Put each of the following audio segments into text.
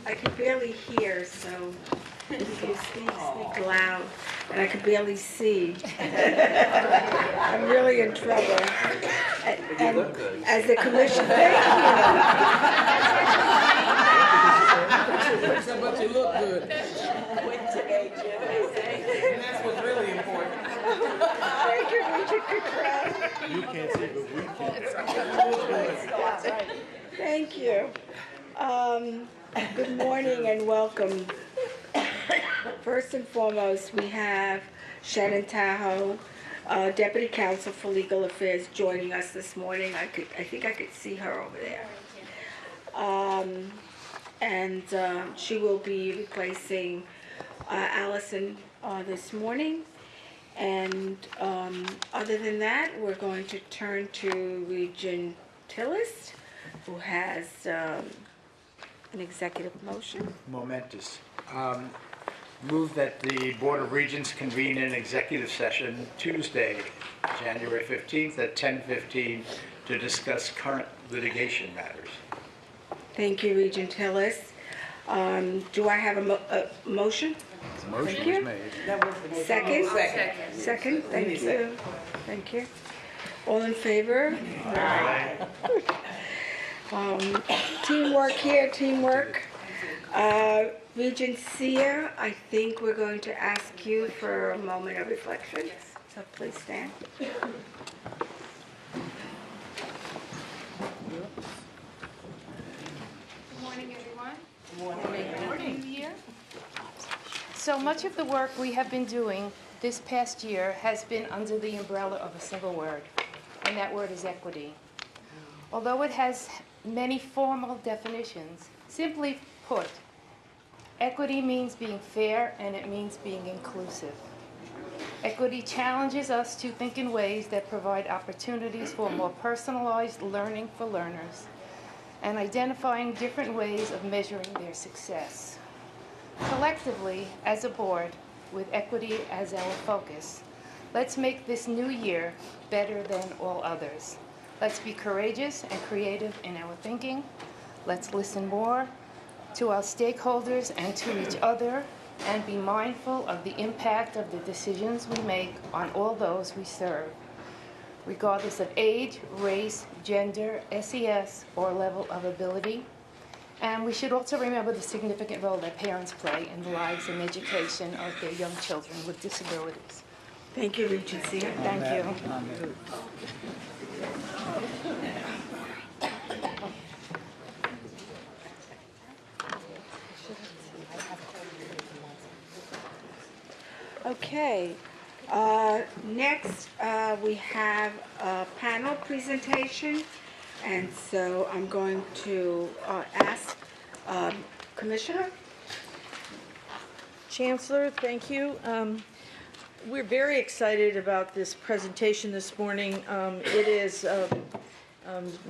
I can barely hear, so if you speak loud, and I can barely see. I'm really in trouble. And as the commission, thank But you look good. And that's what's really important. Thank you, Richard Cottrell. You can't see, but we can. Thank you. Good morning and welcome. First and foremost, we have Shannon Tahoe, Deputy Counsel for Legal Affairs, joining us this morning. I think I could see her over there. And she will be replacing Allison this morning. And other than that, we're going to turn to Regent Tillis, who has an executive motion. Momentous. Move that the Board of Regents convene an executive session Tuesday, January 15th at 10:15 to discuss current litigation matters. Thank you, Regent Tillis. Do I have a motion? The motion is made. Second? Second, thank you. Thank you. All in favor? Aye. Teamwork here, teamwork. Regent Sia, I think we're going to ask you for a moment of reflection. So please stand. Good morning, everyone. Good morning. New Year. So much of the work we have been doing this past year has been under the umbrella of a single word, and that word is equity. Although it has many formal definitions, simply put, equity means being fair and it means being inclusive. Equity challenges us to think in ways that provide opportunities for more personalized learning for learners and identifying different ways of measuring their success. Collectively, as a board, with equity as our focus, let's make this new year better than all others. Let's be courageous and creative in our thinking. Let's listen more to our stakeholders and to each other, and be mindful of the impact of the decisions we make on all those we serve, regardless of age, race, gender, SES, or level of ability. And we should also remember the significant role that parents play in the lives and education of their young children with disabilities. Thank you, Regent Sia. Thank you. Okay. Next, we have a panel presentation, and so I'm going to ask Commissioner. Chancellor, thank you. We're very excited about this presentation this morning. It is,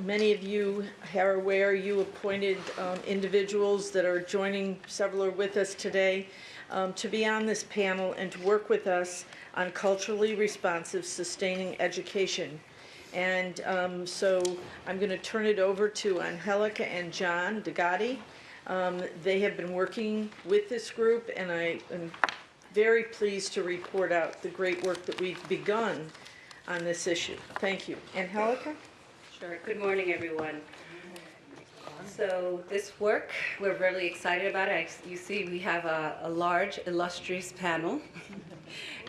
many of you are aware, you appointed individuals that are joining, several are with us today, to be on this panel and to work with us on culturally responsive sustaining education. And so I'm going to turn it over to Angelica and John Degatti. They have been working with this group, and I am very pleased to report out the great work that we've begun on this issue. Thank you. Angelica? Sure. Good morning, everyone. So this work, we're really excited about it. You see, we have a large, illustrious panel.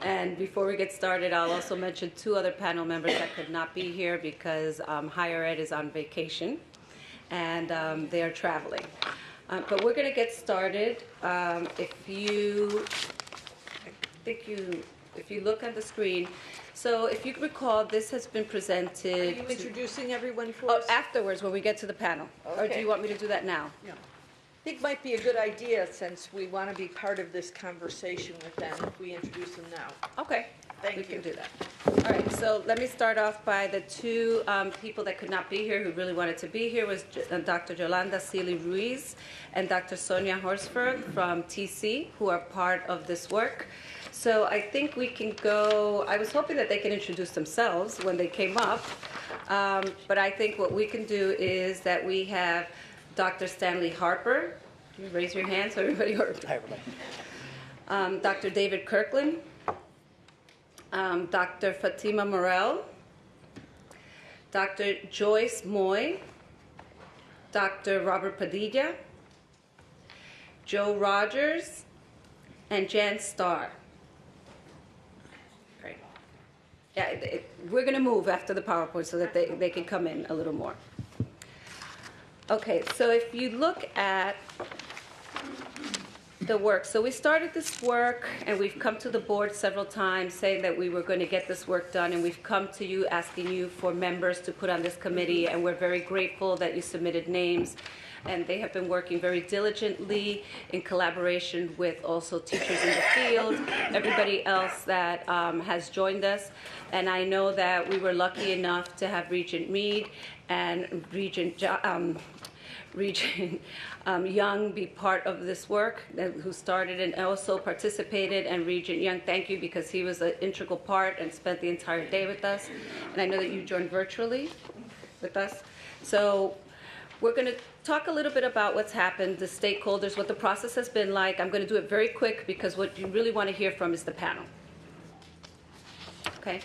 And before we get started, I'll also mention two other panel members that could not be here because higher ed is on vacation, and they are traveling. But we're going to get started. If you look at the screen, so if you recall, this has been presented. Are you introducing everyone for us? Afterwards, when we get to the panel. Or do you want me to do that now? Yeah. I think it might be a good idea, since we want to be part of this conversation with them, if we introduce them now. Okay. Thank we you. can do that. All right, so let me start off by the two people that could not be here, who really wanted to be here, was Dr. Yolanda Seeley Ruiz and Dr. Sonia Horsberg from TC, who are part of this work. So I think we can go, I was hoping that they can introduce themselves when they came up, but I think what we can do is that we have Dr. Stanley Harper, You raise your hand so everybody heard. Hi, everybody. Dr. David Kirkland, Dr. Fatima Morel, Dr. Joyce Moy, Dr. Robert Padilla, Joe Rogers, and Jan Starr. Great. Yeah, we're going to move after the PowerPoint so that they can come in a little more. Okay, so if you look at the work, so we started this work and we've come to the board several times saying that we were going to get this work done, and we've come to you asking you for members to put on this committee, and we're very grateful that you submitted names. And they have been working very diligently in collaboration with also teachers in the field, everybody else that has joined us. And I know that we were lucky enough to have Regent Mead and Regent Young be part of this work, who started and also participated. And Regent Young, thank you, because he was an integral part and spent the entire day with us. And I know that you joined virtually with us. So we're going to talk a little bit about what's happened, the stakeholders, what the process has been like. I'm going to do it very quick because what you really want to hear from is the panel. Okay,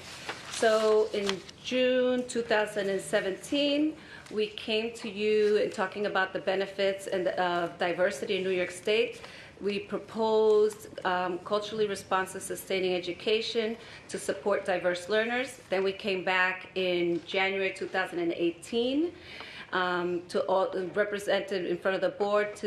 so in June 2017, we came to you in talking about the benefits and diversity in New York State. We proposed culturally responsive sustaining education to support diverse learners. Then we came back in January 2018 to represented in front of the board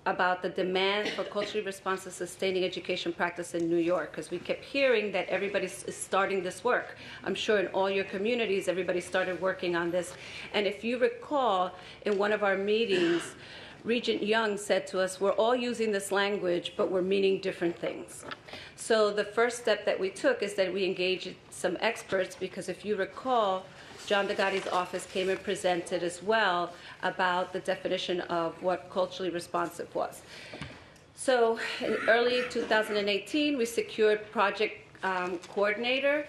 about the demand for culturally responsive sustaining education practice in New York, because we kept hearing that everybody's starting this work. I'm sure in all your communities, everybody started working on this. And if you recall, in one of our meetings, Regent Young said to us, we're all using this language, but we're meaning different things. So the first step that we took is that we engaged some experts, because if you recall, John DeGotti's office came and presented as well about the definition of what culturally responsive was. So in early 2018, we secured project coordinator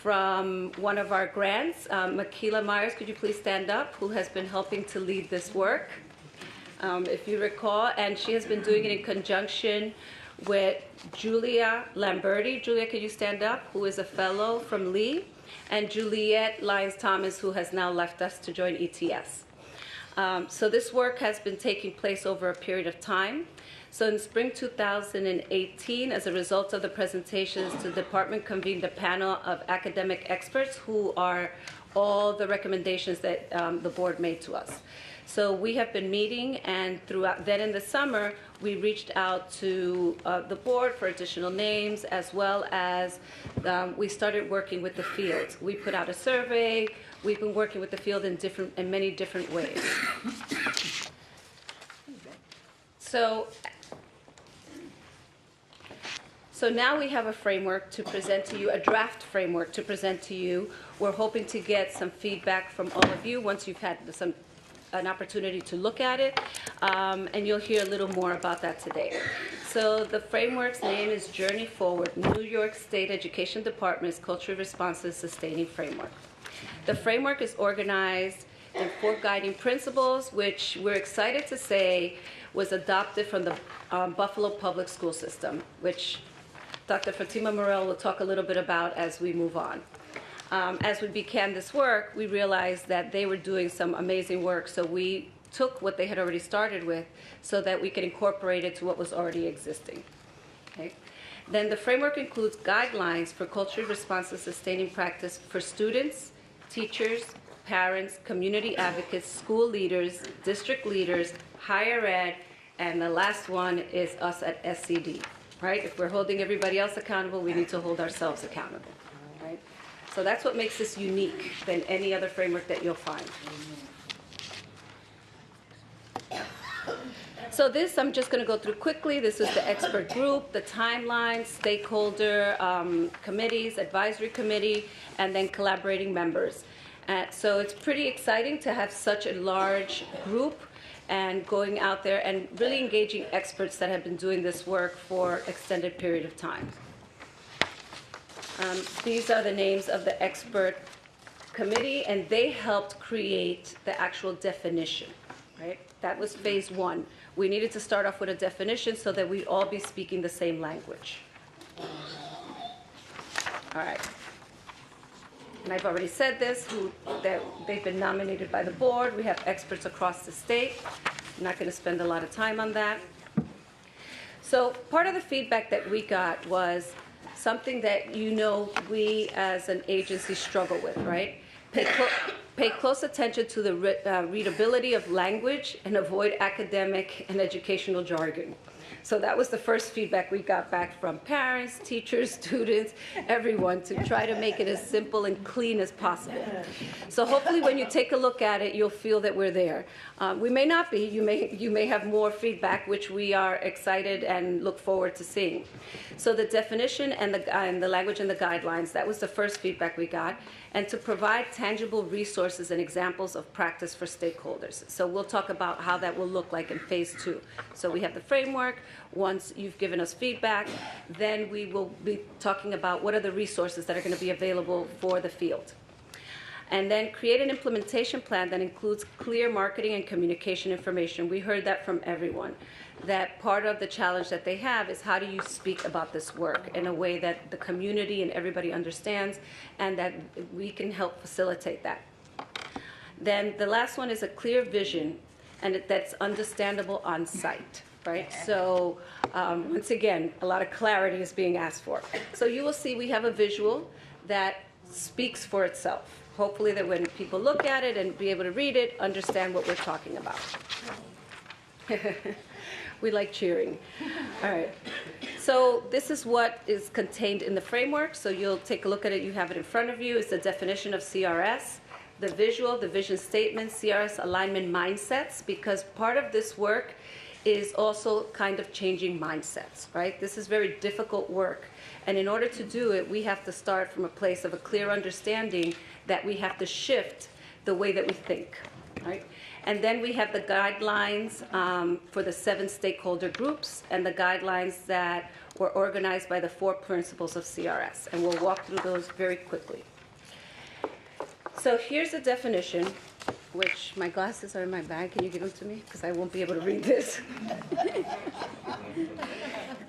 from one of our grants. Makila Myers, could you please stand up, who has been helping to lead this work, if you recall, and she has been doing it in conjunction with Julia Lamberti. Julia, could you stand up, who is a fellow from Lee? And Juliet Lyons-Thomas, who has now left us to join ETS. So this work has been taking place over a period of time. So in spring 2018, as a result of the presentations, the department convened a panel of academic experts who are all the recommendations that the board made to us. So we have been meeting, and throughout then in the summer, we reached out to the board for additional names, as well as we started working with the field. We put out a survey. We've been working with the field in many different ways. So now we have a framework to present to you, a draft framework to present to you. We're hoping to get some feedback from all of you once you've had an opportunity to look at it, and you'll hear a little more about that today. So the framework's name is Journey Forward, New York State Education Department's Culturally Responsive Sustaining Framework. The framework is organized in 4 guiding principles, which we're excited to say was adopted from the Buffalo Public School System, which Dr. Fatima Morel will talk a little bit about as we move on. As we began this work, we realized that they were doing some amazing work, so we took what they had already started with so that we could incorporate it to what was already existing. Okay? Then the framework includes guidelines for culturally responsive sustaining practice for students, teachers, parents, community advocates, school leaders, district leaders, higher ed, and the last one is us at SCD. Right? If we're holding everybody else accountable, we need to hold ourselves accountable. Right? So that's what makes this unique than any other framework that you'll find. So this, I'm just going to go through quickly. This is the expert group, the timeline, stakeholder committees, advisory committee, and then collaborating members. So it's pretty exciting to have such a large group and going out there and really engaging experts that have been doing this work for extended period of time. These are the names of the expert committee, and they helped create the actual definition. right? That was phase one. We needed to start off with a definition so that we'd all be speaking the same language. All right. And I've already said this, that they've been nominated by the board. We have experts across the state. I'm not going to spend a lot of time on that. So part of the feedback that we got was something that we as an agency struggle with, right? Pay close attention to the readability of language and avoid academic and educational jargon. So that was the first feedback we got back from parents, teachers, students, everyone, to try to make it as simple and clean as possible. So hopefully when you take a look at it, you'll feel that we're there. We may not be. You may have more feedback, which we are excited and look forward to seeing. So the definition and the language and the guidelines, that was the first feedback we got, and to provide tangible resources and examples of practice for stakeholders. So we'll talk about how that will look like in phase two. So we have the framework. Once you've given us feedback, then we will be talking about what are the resources that are going to be available for the field. And then create an implementation plan that includes clear marketing and communication information. We heard that from everyone, that part of the challenge that they have is how do you speak about this work in a way that the community and everybody understands, and that we can help facilitate that. Then the last one is a clear vision, and that's understandable on site. Right? So once again, a lot of clarity is being asked for. So you will see we have a visual that speaks for itself. Hopefully that when people look at it and be able to read it, understand what we're talking about. We like cheering. All right. So this is what is contained in the framework. So you'll take a look at it. You have it in front of you. It's the definition of CRS, the visual, the vision statement, CRS alignment mindsets, because part of this work is also kind of changing mindsets, right? This is very difficult work. And in order to do it, we have to start from a place of a clear understanding that we have to shift the way that we think, right? And then we have the guidelines for the 7 stakeholder groups and the guidelines that were organized by the 4 principles of CRS. And we'll walk through those very quickly. So here's the definition, which my glasses are in my bag. Can you give them to me? Because I won't be able to read this.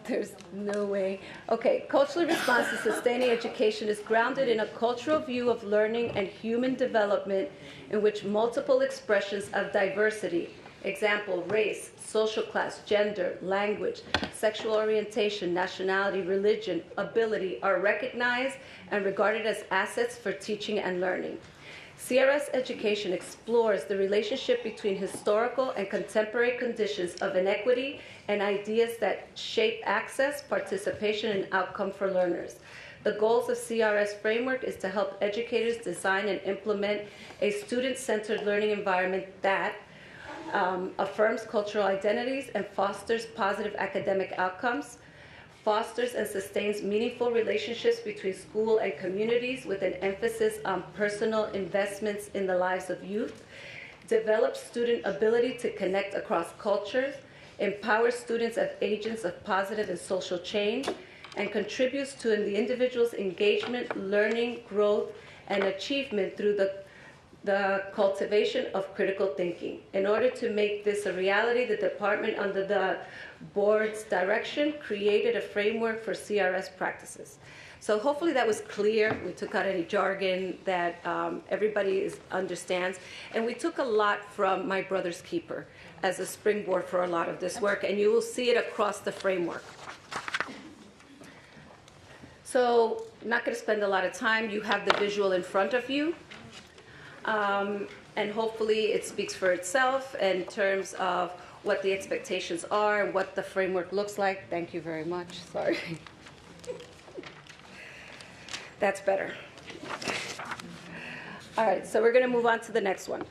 There's no way. Okay, culturally responsive sustaining education is grounded in a cultural view of learning and human development in which multiple expressions of diversity, example, race, social class, gender, language, sexual orientation, nationality, religion, ability, are recognized and regarded as assets for teaching and learning. CRS education explores the relationship between historical and contemporary conditions of inequity and ideas that shape access, participation, and outcome for learners. The goals of CRS framework is to help educators design and implement a student-centered learning environment that affirms cultural identities and fosters positive academic outcomes, fosters and sustains meaningful relationships between school and communities with an emphasis on personal investments in the lives of youth, develops student ability to connect across cultures, empowers students as agents of positive and social change, and contributes to the individual's engagement, learning, growth, and achievement through the cultivation of critical thinking. In order to make this a reality, the department, under the board's direction, created a framework for CRS practices. So hopefully that was clear. We took out any jargon that everybody understands. And we took a lot from My Brother's Keeper as a springboard for a lot of this work, and you will see it across the framework. So I'm not going to spend a lot of time. You have the visual in front of you. And hopefully it speaks for itself in terms of what the expectations are and what the framework looks like. Thank you very much. Sorry. That's better. All right, so we're going to move on to the next one.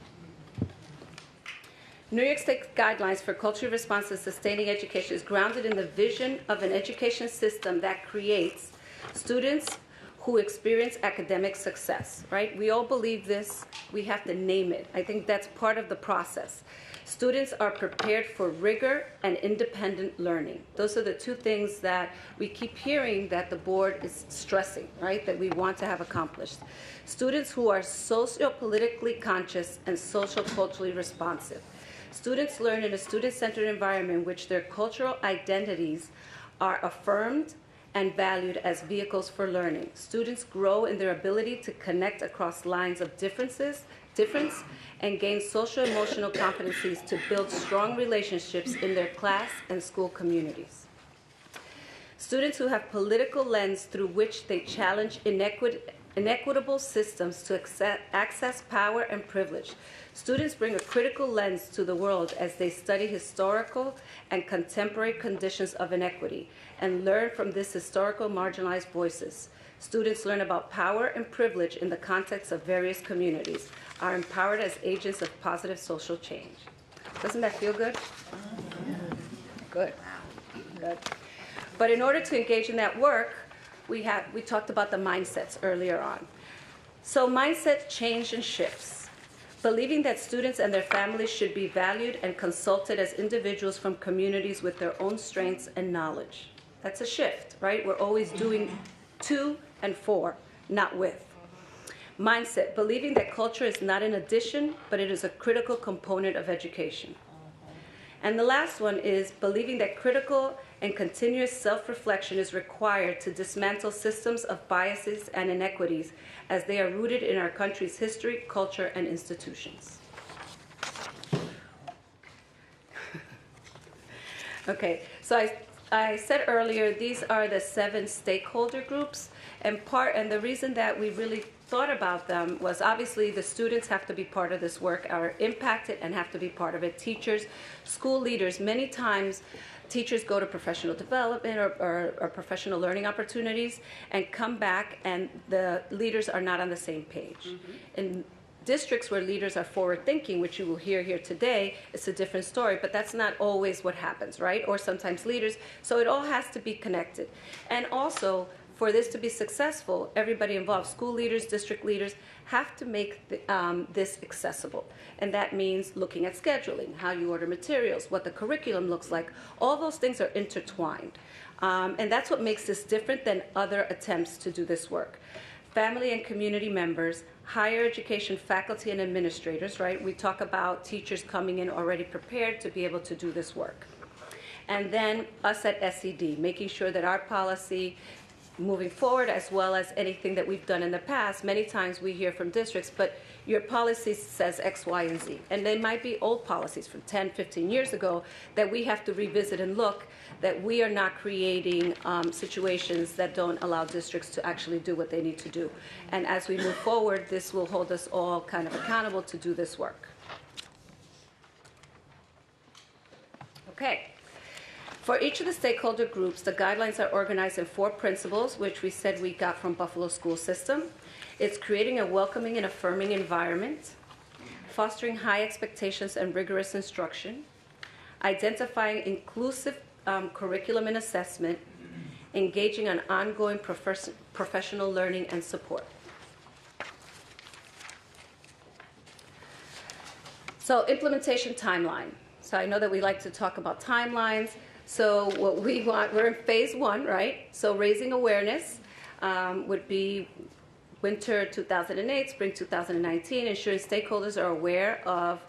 New York State Guidelines for Culturally Responsive Sustaining Education is grounded in the vision of an education system that creates students who experience academic success, right? We all believe this. We have to name it. I think that's part of the process. Students are prepared for rigor and independent learning. Those are the 2 things that we keep hearing that the board is stressing, right? That we want to have accomplished. Students who are socio-politically conscious and social-culturally responsive. Students learn in a student-centered environment in which their cultural identities are affirmed and valued as vehicles for learning. Students grow in their ability to connect across lines of difference, and gain social-emotional competencies to build strong relationships in their class and school communities. Students who have political lens through which they challenge inequitable systems to access power and privilege. Students bring a critical lens to the world as they study historical and contemporary conditions of inequity and learn from these historical marginalized voices. Students learn about power and privilege in the context of various communities, are empowered as agents of positive social change. Doesn't that feel good? Good. Good. But in order to engage in that work, we talked about the mindsets earlier on. So mindset change and shifts. Believing that students and their families should be valued and consulted as individuals from communities with their own strengths and knowledge. That's a shift, right? We're always doing to and for, not with. Mindset, believing that culture is not an addition, but it is a critical component of education. And the last one is believing that critical and continuous self-reflection is required to dismantle systems of biases and inequities as they are rooted in our country's history, culture, and institutions. Okay, so I said earlier, these are the 7 stakeholder groups, and the reason that we really thought about them was obviously the students have to be part of this work, are impacted and have to be part of it. Teachers, school leaders, many times teachers go to professional development or professional learning opportunities and come back and the leaders are not on the same page. In districts where leaders are forward thinking, which you will hear here today, it's a different story, but that's not always what happens, right? Or sometimes leaders, so it all has to be connected. And also, for this to be successful, everybody involved, school leaders, district leaders, have to make this accessible. And that means looking at scheduling, how you order materials, what the curriculum looks like. All those things are intertwined. And that's what makes this different than other attempts to do this work. Family and community members, higher education faculty and administrators, right? We talk about teachers coming in already prepared to be able to do this work. And then us at SED, making sure that our policy moving forward, as well as anything that we've done in the past. Many times we hear from districts, but your policy says X, Y, and Z. And they might be old policies from 10, 15 years ago that we have to revisit and look that we are not creating situations that don't allow districts to actually do what they need to do. And as we move forward, this will hold us all kind of accountable to do this work. Okay. For each of the stakeholder groups, the guidelines are organized in 4 principles, which we said we got from Buffalo School System. It's creating a welcoming and affirming environment, fostering high expectations and rigorous instruction, identifying inclusive curriculum and assessment, engaging on ongoing professional learning and support. So implementation timeline. So I know that we like to talk about timelines. So what we want, we're in phase 1, right? So raising awareness would be winter 2008, spring 2019, ensuring stakeholders are aware of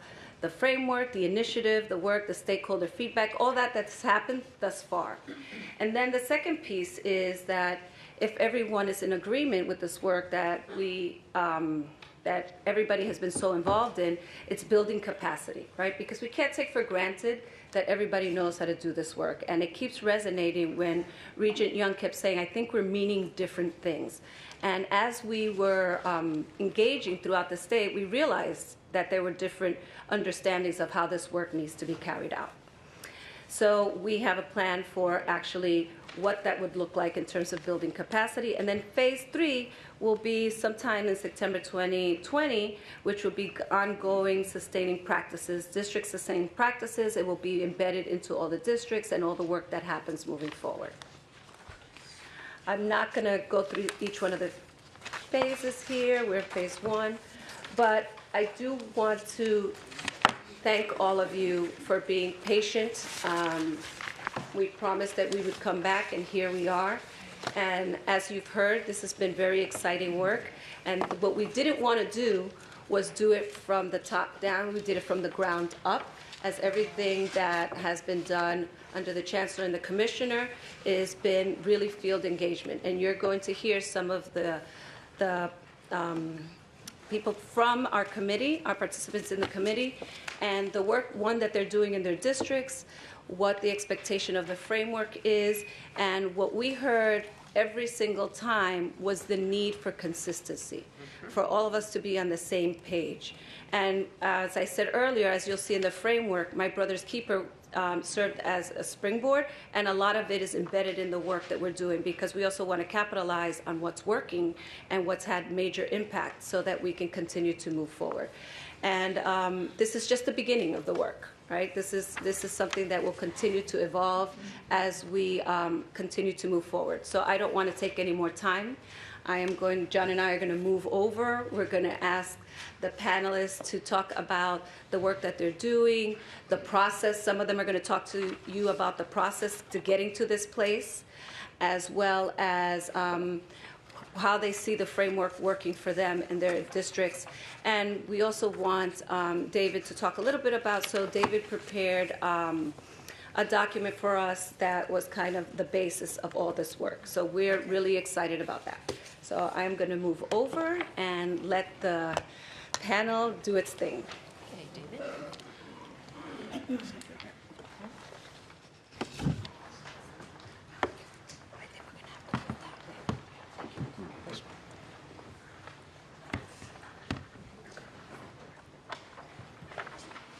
the framework, the initiative, the work, the stakeholder feedback, all that's happened thus far. And then the second piece is that if everyone is in agreement with this work that that everybody has been so involved in, it's building capacity, right? Because we can't take for granted that everybody knows how to do this work. And it keeps resonating when Regent Young kept saying, I think we're meaning different things. And as we were engaging throughout the state, we realized that there were different understandings of how this work needs to be carried out. So we have a plan for actually what that would look like in terms of building capacity. And then phase 3 will be sometime in September 2020, which will be ongoing sustaining practices, district sustaining practices. It will be embedded into all the districts and all the work that happens moving forward. I'm not going to go through each one of the phases here. We're in phase 1. But I do want to thank all of you for being patient. We promised that we would come back, and here we are. And as you've heard, this has been very exciting work. And what we didn't want to do was do it from the top down. We did it from the ground up. as everything that has been done under the Chancellor and the Commissioner has been really field engagement. And you're going to hear some of the people from our committee, our participants in the committee, and the work, one, that they're doing in their districts, what the expectation of the framework is, and what we heard every single time was the need for consistency, for all of us to be on the same page. And as I said earlier, as you'll see in the framework, My Brother's Keeper served as a springboard, and a lot of it is embedded in the work that we're doing, because we also want to capitalize on what's working and what's had major impact so that we can continue to move forward. And this is just the beginning of the work, right? This is something that will continue to evolve as we continue to move forward. So I don't want to take any more time. John and I are going to move over. We're going to ask the panelists to talk about the work that they're doing, the process. Some of them are going to talk to you about the process to getting to this place, as well as how they see the framework working for them in their districts. And we also want David to talk a little bit about, so David prepared a document for us that was kind of the basis of all this work. So we're really excited about that. So I'm going to move over and let the panel do its thing. Okay, David.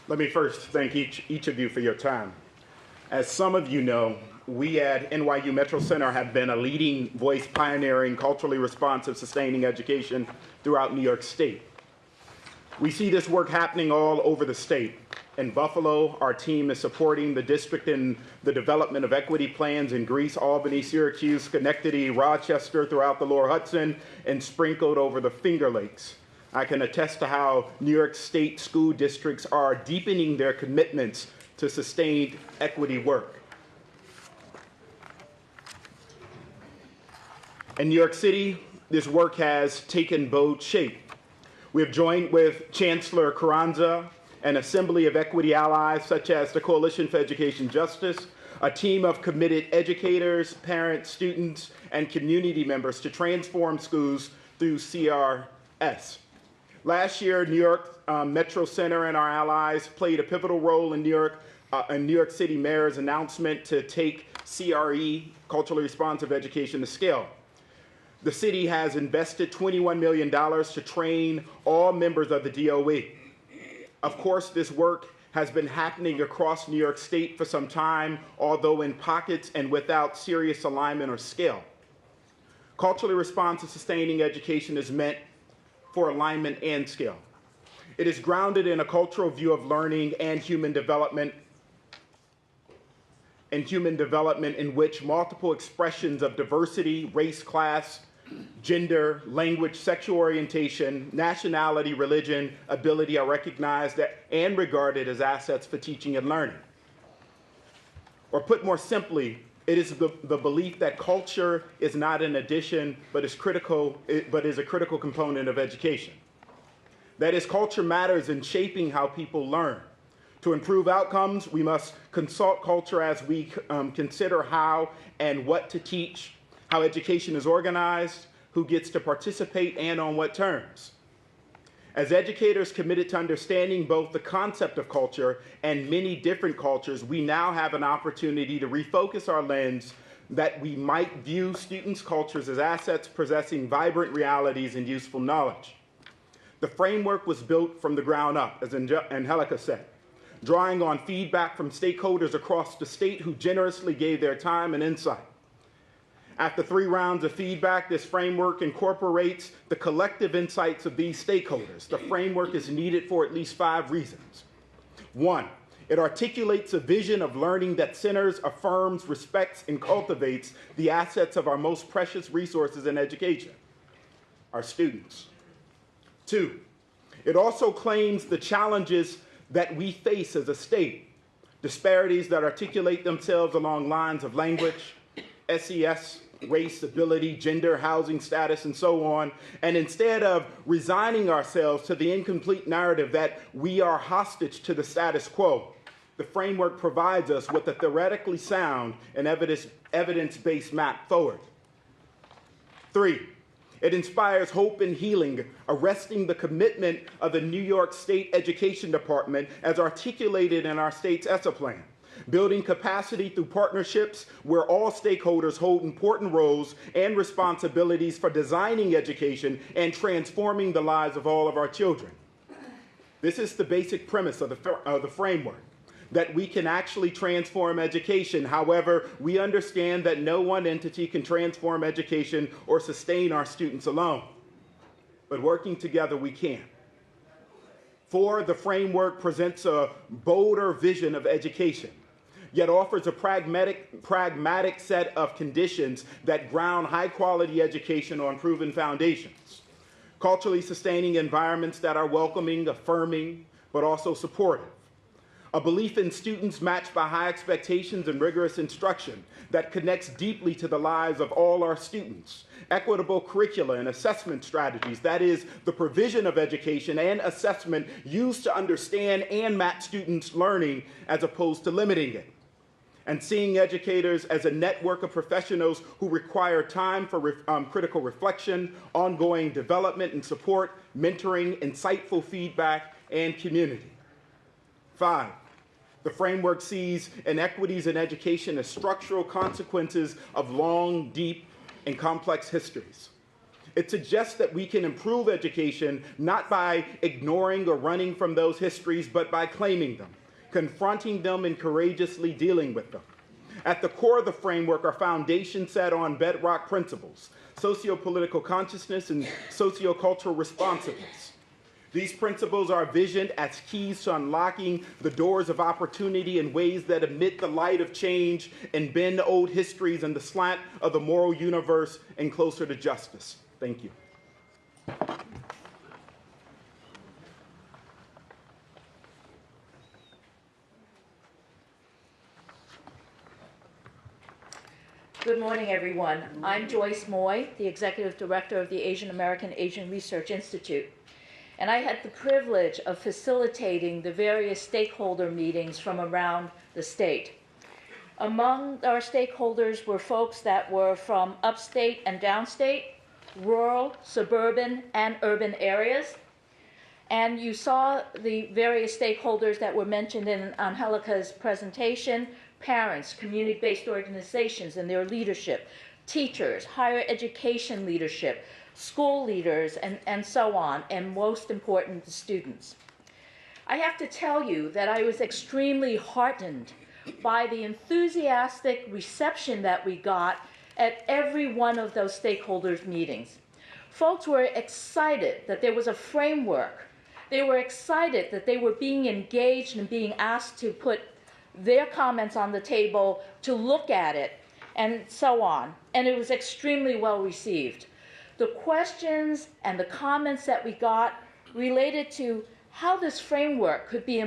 Let me first thank each of you for your time. As some of you know, we at NYU Metro Center have been a leading voice pioneering culturally responsive sustaining education throughout New York State. We see this work happening all over the state. In Buffalo, our team is supporting the district in the development of equity plans in Greece, Albany, Syracuse, Schenectady, Rochester, throughout the Lower Hudson, and sprinkled over the Finger Lakes. I can attest to how New York State school districts are deepening their commitments to sustained equity work. In New York City, this work has taken bold shape. We have joined with Chancellor Carranza, an assembly of equity allies such as the Coalition for Education Justice, a team of committed educators, parents, students, and community members to transform schools through CRS. Last year, New York Metro Center and our allies played a pivotal role in New York City Mayor's announcement to take CRE, culturally responsive education, to scale. The city has invested $21 million to train all members of the DOE. Of course, this work has been happening across New York State for some time, although in pockets and without serious alignment or scale. Culturally responsive sustaining education is meant for alignment and scale. It is grounded in a cultural view of learning and human development, in which multiple expressions of diversity, race, class, gender, language, sexual orientation, nationality, religion, ability are recognized and regarded as assets for teaching and learning. Or put more simply, it is the belief that culture is not an addition, but is a critical component of education. That is, culture matters in shaping how people learn. To improve outcomes, we must consult culture as we consider how and what to teach, how education is organized, who gets to participate, and on what terms. As educators committed to understanding both the concept of culture and many different cultures, we now have an opportunity to refocus our lens that we might view students' cultures as assets possessing vibrant realities and useful knowledge. The framework was built from the ground up, as Angelica said, drawing on feedback from stakeholders across the state who generously gave their time and insight. After 3 rounds of feedback, this framework incorporates the collective insights of these stakeholders. The framework is needed for at least 5 reasons. 1, it articulates a vision of learning that centers, affirms, respects, and cultivates the assets of our most precious resources in education, our students. 2, it also claims the challenges that we face as a state, disparities that articulate themselves along lines of language, SES, race, ability, gender, housing status, and so on. And instead of resigning ourselves to the incomplete narrative that we are hostage to the status quo, the framework provides us with a theoretically sound and evidence-based map forward. 3, it inspires hope and healing, arresting the commitment of the New York State Education Department as articulated in our state's ESSA plan, building capacity through partnerships where all stakeholders hold important roles and responsibilities for designing education and transforming the lives of all of our children. This is the basic premise of the framework, that we can actually transform education. However, we understand that no one entity can transform education or sustain our students alone. But working together, we can. 4, the framework presents a bolder vision of education, yet offers a pragmatic set of conditions that ground high-quality education on proven foundations. Culturally sustaining environments that are welcoming, affirming, but also supportive. A belief in students matched by high expectations and rigorous instruction that connects deeply to the lives of all our students. Equitable curricula and assessment strategies, that is, the provision of education and assessment used to understand and match students' learning as opposed to limiting it. And seeing educators as a network of professionals who require time for critical reflection, ongoing development and support, mentoring, insightful feedback, and community. 5, the framework sees inequities in education as structural consequences of long, deep, and complex histories. It suggests that we can improve education not by ignoring or running from those histories, but by claiming them, confronting them, and courageously dealing with them. At the core of the framework are foundations set on bedrock principles, socio-political consciousness and socio-cultural responsiveness. These principles are visioned as keys to unlocking the doors of opportunity in ways that emit the light of change and bend old histories in the slant of the moral universe and closer to justice. Thank you. Good morning, everyone. I'm Joyce Moy, the Executive Director of the Asian American Asian Research Institute. And I had the privilege of facilitating the various stakeholder meetings from around the state. Among our stakeholders were folks that were from upstate and downstate, rural, suburban, and urban areas. And you saw the various stakeholders that were mentioned in Angelica's presentation: parents, community-based organizations and their leadership, teachers, higher education leadership, school leaders, and so on, and most important, the students. I have to tell you that I was extremely heartened by the enthusiastic reception that we got at every one of those stakeholders' meetings. Folks were excited that there was a framework. They were excited that they were being engaged and being asked to put their comments on the table, to look at it, and so on. And it was extremely well received. The questions and the comments that we got related to how this framework could be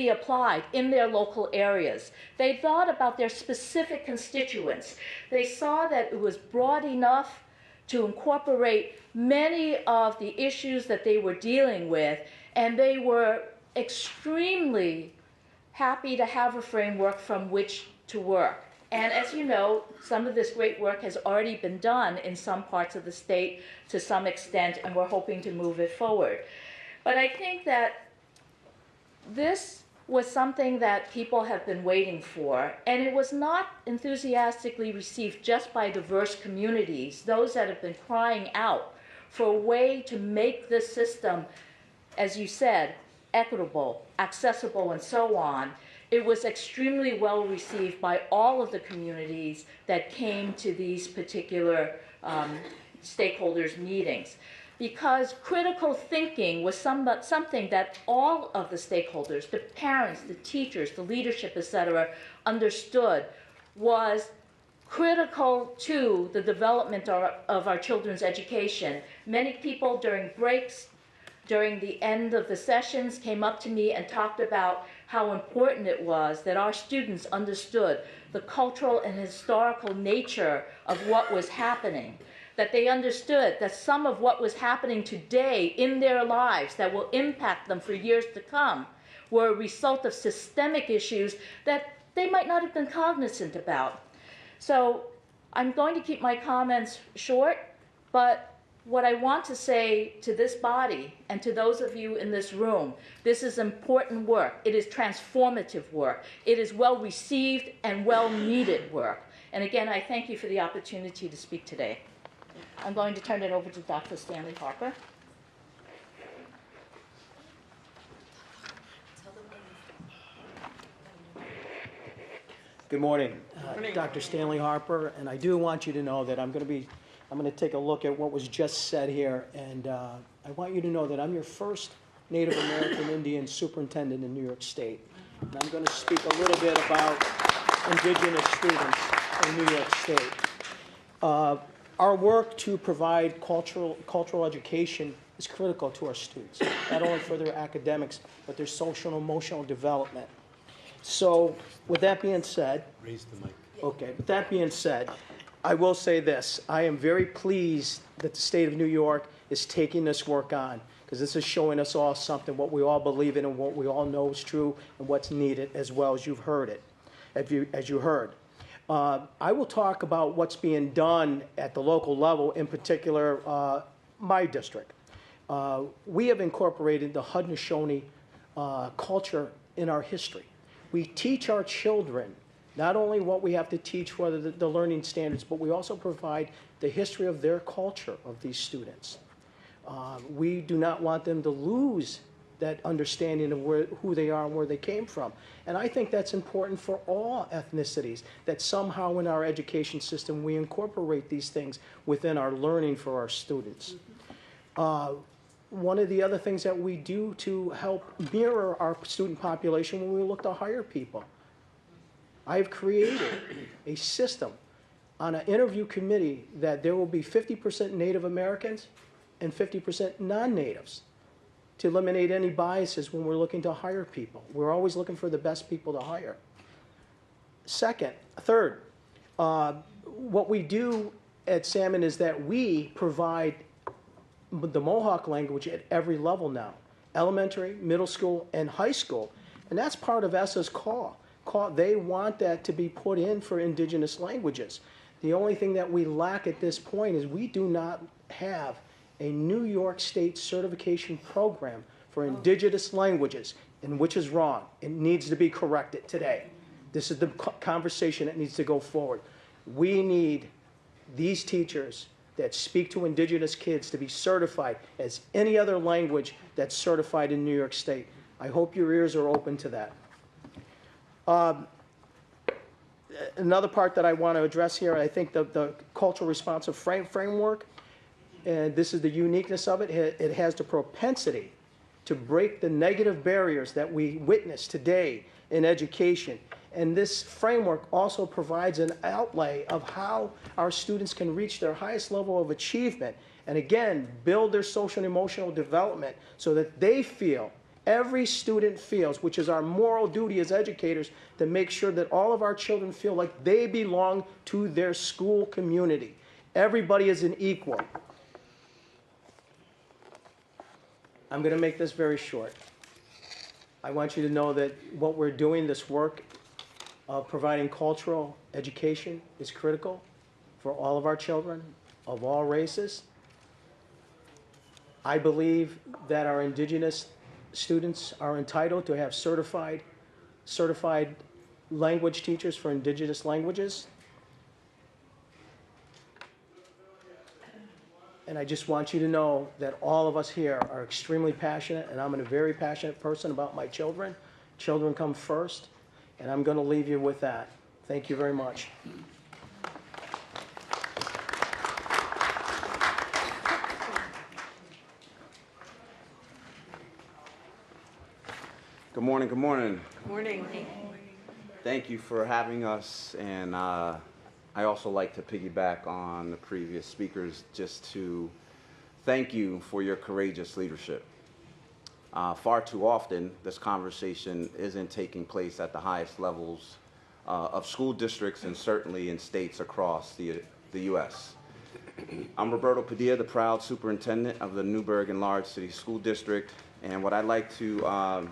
applied in their local areas. They thought about their specific constituents. They saw that it was broad enough to incorporate many of the issues that they were dealing with, and they were extremely happy to have a framework from which to work. And as you know, some of this great work has already been done in some parts of the state to some extent, and we're hoping to move it forward. But I think that this was something that people have been waiting for, and it was not enthusiastically received just by diverse communities, those that have been crying out for a way to make this system, as you said, equitable, accessible, and so on. It was extremely well received by all of the communities that came to these particular stakeholders' meetings, because critical thinking was something that all of the stakeholders, the parents, the teachers, the leadership, etc., understood was critical to the development of our children's education. Many people during breaks, during the end of the sessions, came up to me and talked about how important it was that our students understood the cultural and historical nature of what was happening, that they understood that some of what was happening today in their lives that will impact them for years to come were a result of systemic issues that they might not have been cognizant about. So I'm going to keep my comments short, but what I want to say to this body and to those of you in this room, this is important work. It is transformative work. It is well received and well needed work. And again, I thank you for the opportunity to speak today. I'm going to turn it over to Dr. Stanley Harper. Good morning. Dr. Stanley Harper, and I do want you to know that I'm going to take a look at what was just said here, and I want you to know that I'm your first Native American Indian superintendent in New York State. And I'm going to speak a little bit about indigenous students in New York State. Our work to provide cultural education is critical to our students, not only for their academics, but their social and emotional development. So, with that being said, Raise the mic. okay, with that being said, I will say this. I am very pleased that the state of New York is taking this work on, because this is showing us all something, what we all believe in and what we all know is true and what's needed, as well as you've heard it, as you heard. I will talk about what's being done at the local level, in particular my district. We have incorporated the Haudenosaunee culture in our history. We teach our children not only what we have to teach for the learning standards, but we also provide the history of their culture of these students. We do not want them to lose that understanding of who they are and where they came from. And I think that's important for all ethnicities, that somehow in our education system we incorporate these things within our learning for our students. One of the other things that we do to help mirror our student population when we look to hire people, I've created a system on an interview committee that there will be 50% Native Americans and 50% non-natives to eliminate any biases when we're looking to hire people. We're always looking for the best people to hire. Third, what we do at Salmon is that we provide the Mohawk language at every level now, elementary, middle school, and high school. And that's part of ESSA's call. They want that to be put in for indigenous languages. The only thing that we lack at this point is we do not have a New York State certification program for indigenous languages, and which is wrong. It needs to be corrected today. This is the conversation that needs to go forward. We need these teachers that speak to indigenous kids to be certified as any other language that's certified in New York State. I hope your ears are open to that. Another part that I want to address here, I think the cultural responsive framework, and this is the uniqueness of it, it has the propensity to break the negative barriers that we witness today in education. And this framework also provides an outlay of how our students can reach their highest level of achievement and again, build their social and emotional development so that they feel, every student feels, which is our moral duty as educators, to make sure that all of our children feel like they belong to their school community. Everybody is an equal. I'm going to make this very short. I want you to know that what we're doing, this work of providing cultural education, is critical for all of our children of all races. I believe that our indigenous students are entitled to have certified language teachers for indigenous languages. And I just want you to know that all of us here are extremely passionate, and I'm a very passionate person about my children. Children come first, and I'm going to leave you with that. Thank you very much. Good morning, good morning. Morning. Thank you for having us, and I also like to piggyback on the previous speakers just to thank you for your courageous leadership. Far too often, this conversation isn't taking place at the highest levels of school districts and certainly in states across the U.S. I'm Roberto Padilla, the proud superintendent of the Newburgh Enlarged City School District, and what I'd like to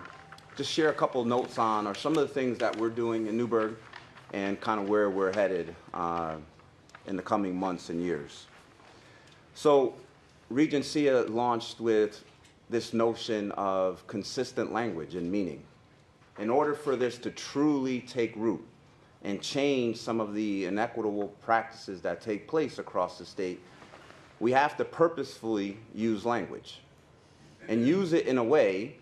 just share a couple notes on or some of the things that we're doing in Newburgh and kind of where we're headed in the coming months and years. So Regent Sia launched with this notion of consistent language and meaning. In order for this to truly take root and change some of the inequitable practices that take place across the state, we have to purposefully use language and use it in a way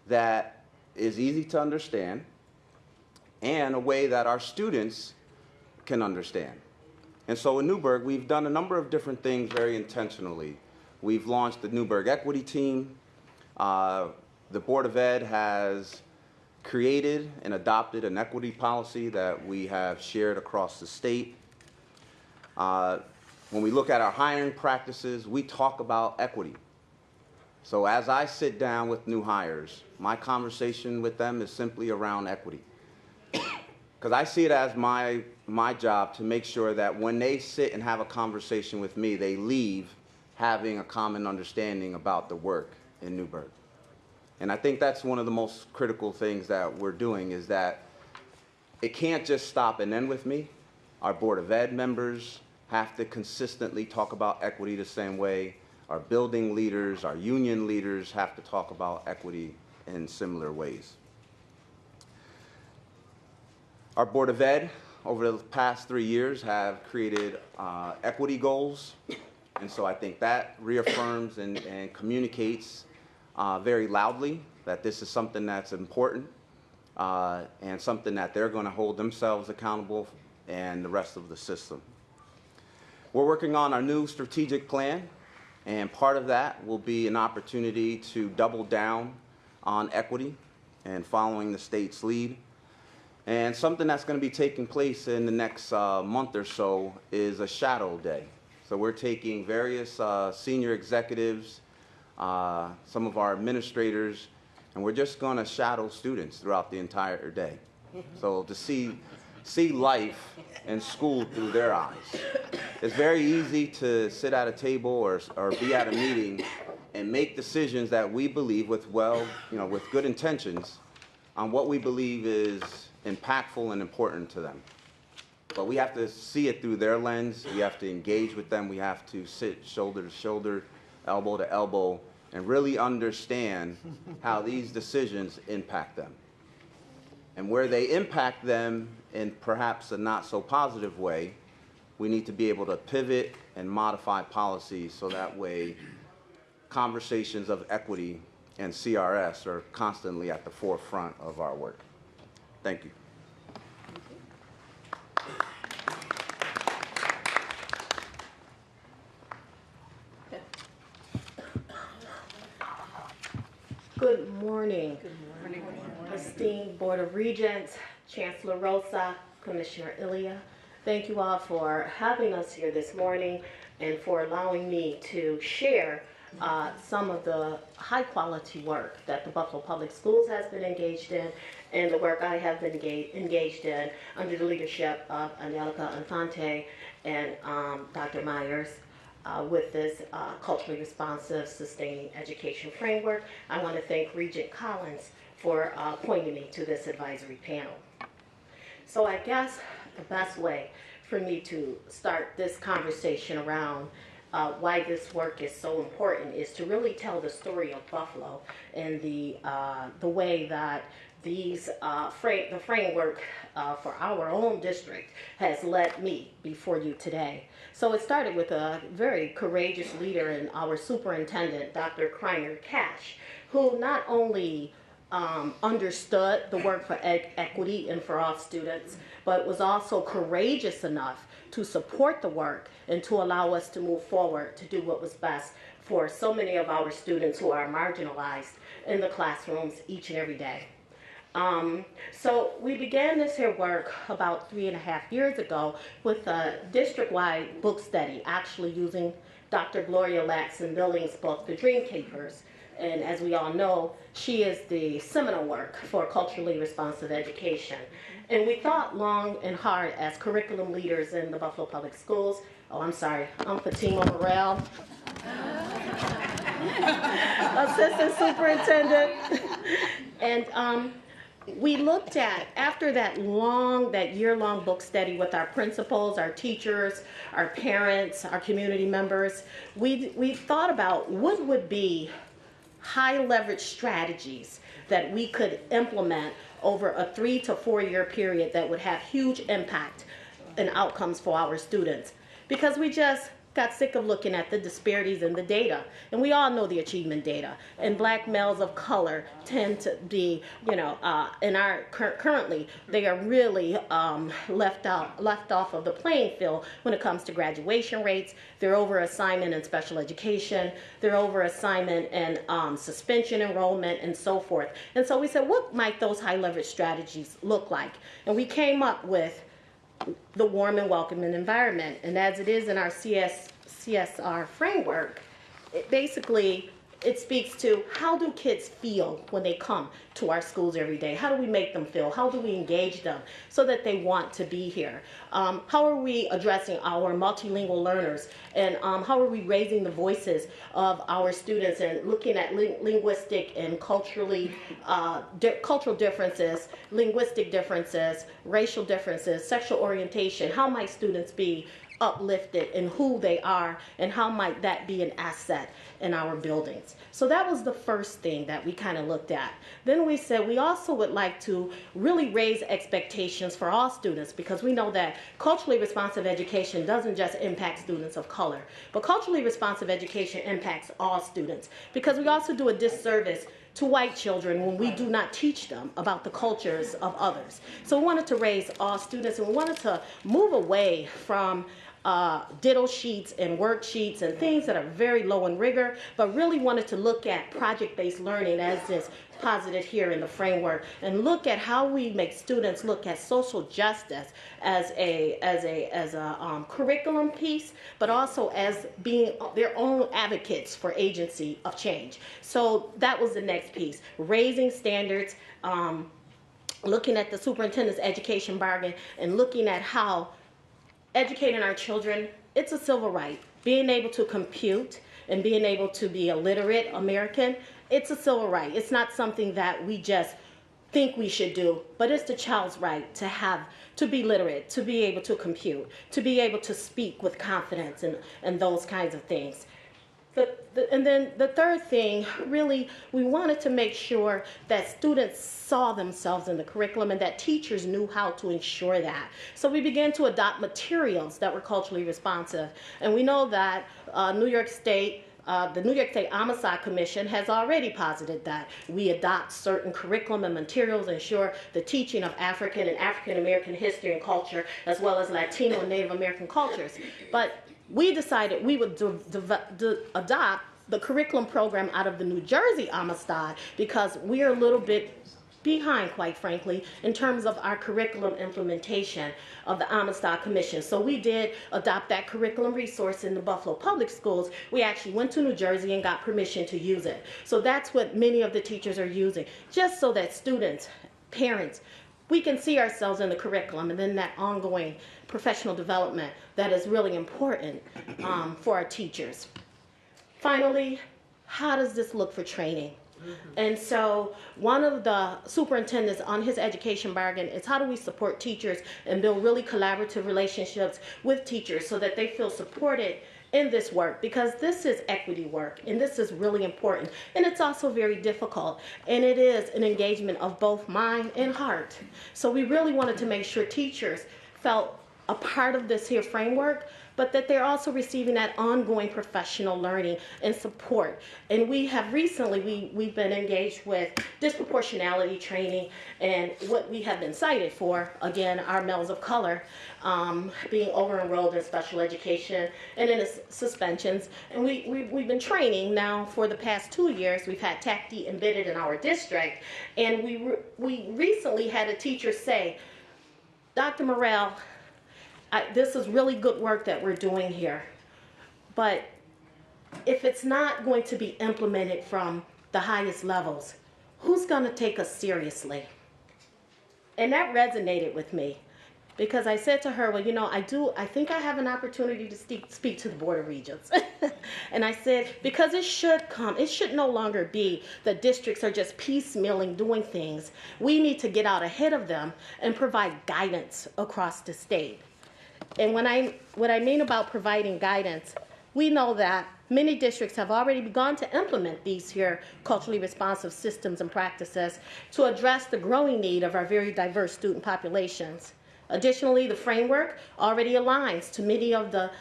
that is easy to understand and a way that our students can understand. And so in Newburgh, we've done a number of different things very intentionally. We've launched the Newburgh Equity Team. The Board of Ed has created and adopted an equity policy that we have shared across the state. When we look at our hiring practices, we talk about equity. So as I sit down with new hires, my conversation with them is simply around equity. Because I see it as my job to make sure that when they sit and have a conversation with me, they leave having a common understanding about the work in Newburgh. And I think that's one of the most critical things that we're doing, is that it can't just stop and end with me. Our Board of Ed members have to consistently talk about equity the same way. Our building leaders, our union leaders have to talk about equity in similar ways. Our Board of Ed, over the past 3 years, have created equity goals. And so I think that reaffirms and communicates very loudly that this is something that's important and something that they're going to hold themselves accountable and the rest of the system. We're working on our new strategic plan, and part of that will be an opportunity to double down on equity and following the state's lead. And something that's going to be taking place in the next month or so is a shadow day. So we're taking various senior executives, some of our administrators, and we're just going to shadow students throughout the entire day. So to see life and school through their eyes. It's very easy to sit at a table or be at a meeting and make decisions that we believe with good intentions on what we believe is impactful and important to them. But we have to see it through their lens. We have to engage with them. We have to sit shoulder to shoulder, elbow to elbow, and really understand how these decisions impact them. And where they impact them in perhaps a not so positive way, we need to be able to pivot and modify policies so that way conversations of equity and CRS are constantly at the forefront of our work. Thank you. Good morning. Esteemed Board of Regents, Chancellor Rosa, Commissioner Ilya. Thank you all for having us here this morning and for allowing me to share some of the high quality work that the Buffalo Public Schools has been engaged in and the work I have been engaged in under the leadership of Angelica Infante and Dr. Myers. With this culturally responsive, sustaining education framework. I want to thank Regent Collins for pointing me to this advisory panel. So I guess the best way for me to start this conversation around why this work is so important is to really tell the story of Buffalo and the way that the framework for our own district has led me before you today. So it started with a very courageous leader in our superintendent, Dr. Kreiner Cash, who not only understood the work for equity and for all students, but was also courageous enough to support the work and to allow us to move forward to do what was best for so many of our students who are marginalized in the classrooms each and every day. So we began this here work about 3.5 years ago with a district-wide book study, actually using Dr. Gloria Ladson-Billings' book, The Dreamkeepers. And as we all know, she is the seminal work for culturally responsive education. And we thought long and hard as curriculum leaders in the Buffalo Public Schools. Oh, I'm sorry, I'm Fatima Morrell, Assistant Superintendent. And we looked at, after that year-long book study with our principals, our teachers, our parents, our community members, we thought about what would be high leverage strategies that we could implement over a 3 to 4 year period that would have huge impact and outcomes for our students. Because we just got sick of looking at the disparities in the data. And we all know the achievement data. And black males of color tend to be, currently, they are really left off of the playing field when it comes to graduation rates. They're over assignment in special education. They're over assignment and suspension enrollment and so forth. And so we said, what might those high leverage strategies look like? And we came up with the warm and welcoming environment. And as it is in our CSR framework, it speaks to how do kids feel when they come to our schools every day? How do we make them feel? How do we engage them so that they want to be here? How are we addressing our multilingual learners? And how are we raising the voices of our students and looking at linguistic and cultural differences, linguistic differences, racial differences, sexual orientation? How might students be uplifted in who they are, and how might that be an asset in our buildings? So that was the first thing that we kind of looked at. Then we said we also would like to really raise expectations for all students, because we know that culturally responsive education doesn't just impact students of color, but culturally responsive education impacts all students, because we also do a disservice to white children when we do not teach them about the cultures of others. So we wanted to raise all students, and we wanted to move away from ditto sheets and worksheets and things that are very low in rigor, but really wanted to look at project-based learning as is posited here in the framework, and look at how we make students look at social justice as a curriculum piece, but also as being their own advocates for agency of change. So that was the next piece, raising standards, looking at the superintendent's education bargain, and looking at how educating our children, it's a civil right. Being able to compute and being able to be a literate American, it's a civil right. It's not something that we just think we should do, but it's the child's right to be literate, to be able to compute, to be able to speak with confidence and those kinds of things. And then the third thing, really, we wanted to make sure that students saw themselves in the curriculum and that teachers knew how to ensure that. So we began to adopt materials that were culturally responsive. And we know that the New York State Homicide Commission has already posited that we adopt certain curriculum and materials, ensure the teaching of African and African American history and culture, as well as Latino and Native American cultures. But we decided we would adopt the curriculum program out of the New Jersey Amistad, because we are a little bit behind, quite frankly, in terms of our curriculum implementation of the Amistad Commission. So we did adopt that curriculum resource in the Buffalo Public Schools. We actually went to New Jersey and got permission to use it. So that's what many of the teachers are using, just so that students, parents, we can see ourselves in the curriculum, and then that ongoing professional development that is really important for our teachers. Finally, how does this look for training? And so one of the superintendents on his education bargain is how do we support teachers and build really collaborative relationships with teachers so that they feel supported in this work, because this is equity work and this is really important, and it's also very difficult, and it is an engagement of both mind and heart. So we really wanted to make sure teachers felt a part of this here framework, but that they're also receiving that ongoing professional learning and support. And we have recently, we've been engaged with disproportionality training, and what we have been cited for, again, our males of color, being over-enrolled in special education and in suspensions. And we've been training now for the past 2 years. We've had TACD embedded in our district, and we recently had a teacher say, Dr. Morrell, this is really good work that we're doing here, but if it's not going to be implemented from the highest levels, who's going to take us seriously? And that resonated with me. because I said to her, well, I think I have an opportunity to speak to the Board of Regents. And I said, because it should no longer be that districts are just piecemealing doing things. We need to get out ahead of them and provide guidance across the state. And what I mean about providing guidance, we know that many districts have already begun to implement these here culturally responsive systems and practices to address the growing need of our very diverse student populations. Additionally, the framework already aligns to many of the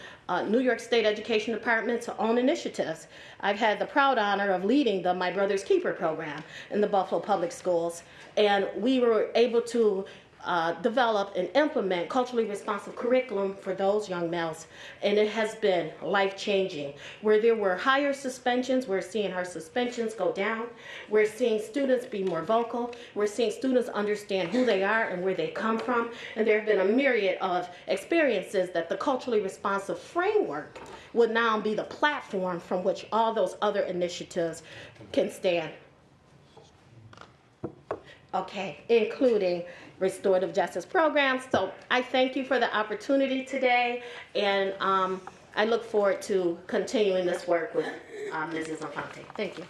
New York State Education Department's own initiatives. I've had the proud honor of leading the My Brother's Keeper program in the Buffalo Public Schools, and we were able to develop and implement culturally responsive curriculum for those young males, and it has been life-changing. Where there were higher suspensions, we're seeing our suspensions go down. We're seeing students be more vocal. We're seeing students understand who they are and where they come from, and there have been a myriad of experiences that the culturally responsive framework would now be the platform from which all those other initiatives can stand. Okay, including restorative justice programs. So I thank you for the opportunity today, and I look forward to continuing this work with Mrs. Infante. Thank you.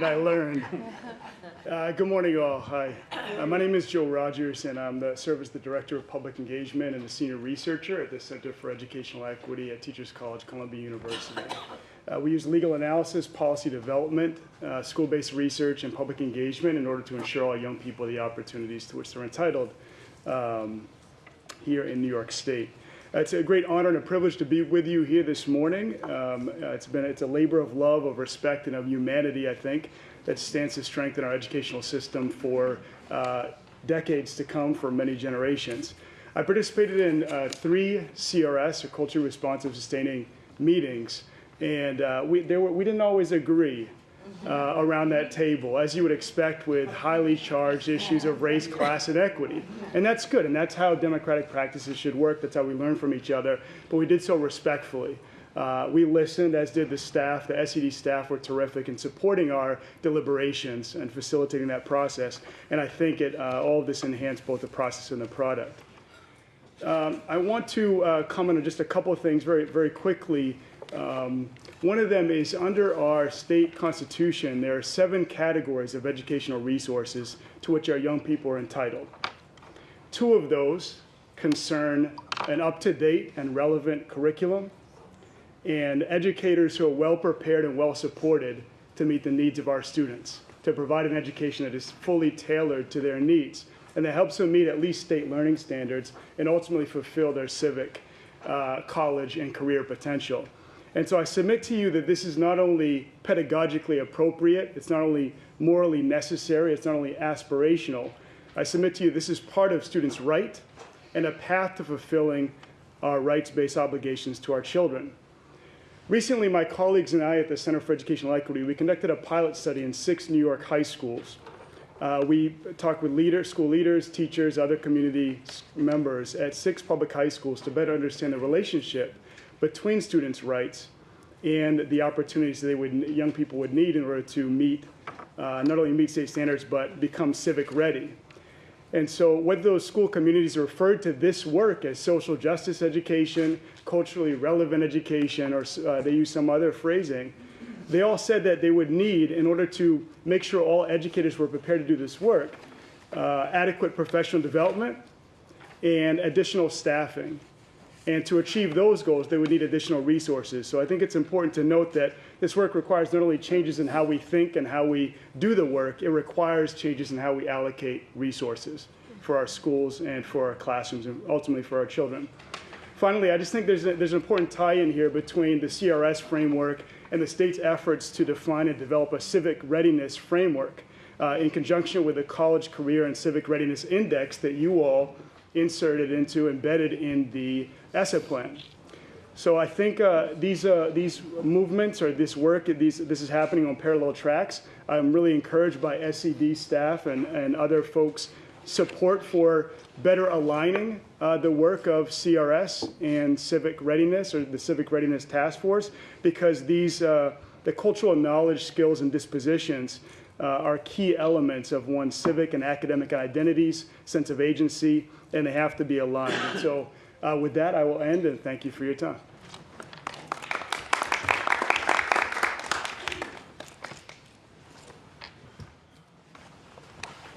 I learned. Good morning, all. Hi. My name is Joe Rogers, and I'm the Director of Public Engagement and a Senior Researcher at the Center for Educational Equity at Teachers College, Columbia University. We use legal analysis, policy development, school-based research, and public engagement in order to ensure all young people the opportunities to which they're entitled here in New York State. It's a great honor and a privilege to be with you here this morning. It's a labor of love, of respect, and of humanity, I think, that stands to strengthen our educational system for decades to come, for many generations. I participated in 3 CRS, or Culturally Responsive Sustaining meetings, and we didn't always agree around that table, as you would expect with highly charged issues of race, class, and equity. And that's good, and that's how democratic practices should work. That's how we learn from each other, but we did so respectfully. We listened, as did the staff. The SED staff were terrific in supporting our deliberations and facilitating that process, and I think all of this enhanced both the process and the product. I want to comment on just a couple of things very, very quickly. One of them is under our state constitution, there are 7 categories of educational resources to which our young people are entitled. 2 of those concern an up-to-date and relevant curriculum and educators who are well-prepared and well-supported to meet the needs of our students, to provide an education that is fully tailored to their needs, and that helps them meet at least state learning standards and ultimately fulfill their civic, college, and career potential. And so I submit to you that this is not only pedagogically appropriate, it's not only morally necessary, it's not only aspirational. I submit to you this is part of students' right and a path to fulfilling our rights-based obligations to our children. Recently, my colleagues and I at the Center for Educational Equity, we conducted a pilot study in 6 New York high schools. We talked with school leaders, teachers, other community members at 6 public high schools to better understand the relationship between students' rights and the opportunities that young people would need in order to meet, not only meet state standards, but become civic ready. And so whether those school communities referred to this work as social justice education, culturally relevant education, or they use some other phrasing, they all said that they would need, in order to make sure all educators were prepared to do this work, adequate professional development and additional staffing. And to achieve those goals, they would need additional resources. So I think it's important to note that this work requires not only changes in how we think and how we do the work, it requires changes in how we allocate resources for our schools and for our classrooms and ultimately for our children. Finally, I just think there's an important tie-in here between the CRS framework and the state's efforts to define and develop a civic readiness framework in conjunction with the College Career and Civic Readiness Index that you all embedded in the ESSA plan. So I think these movements or this work, this is happening on parallel tracks. I'm really encouraged by SED staff and other folks support for better aligning the work of CRS and civic readiness, or the Civic Readiness Task Force, because these, the cultural knowledge, skills, and dispositions are key elements of one's civic and academic identities, sense of agency, and they have to be aligned. And so with that, I will end, and thank you for your time.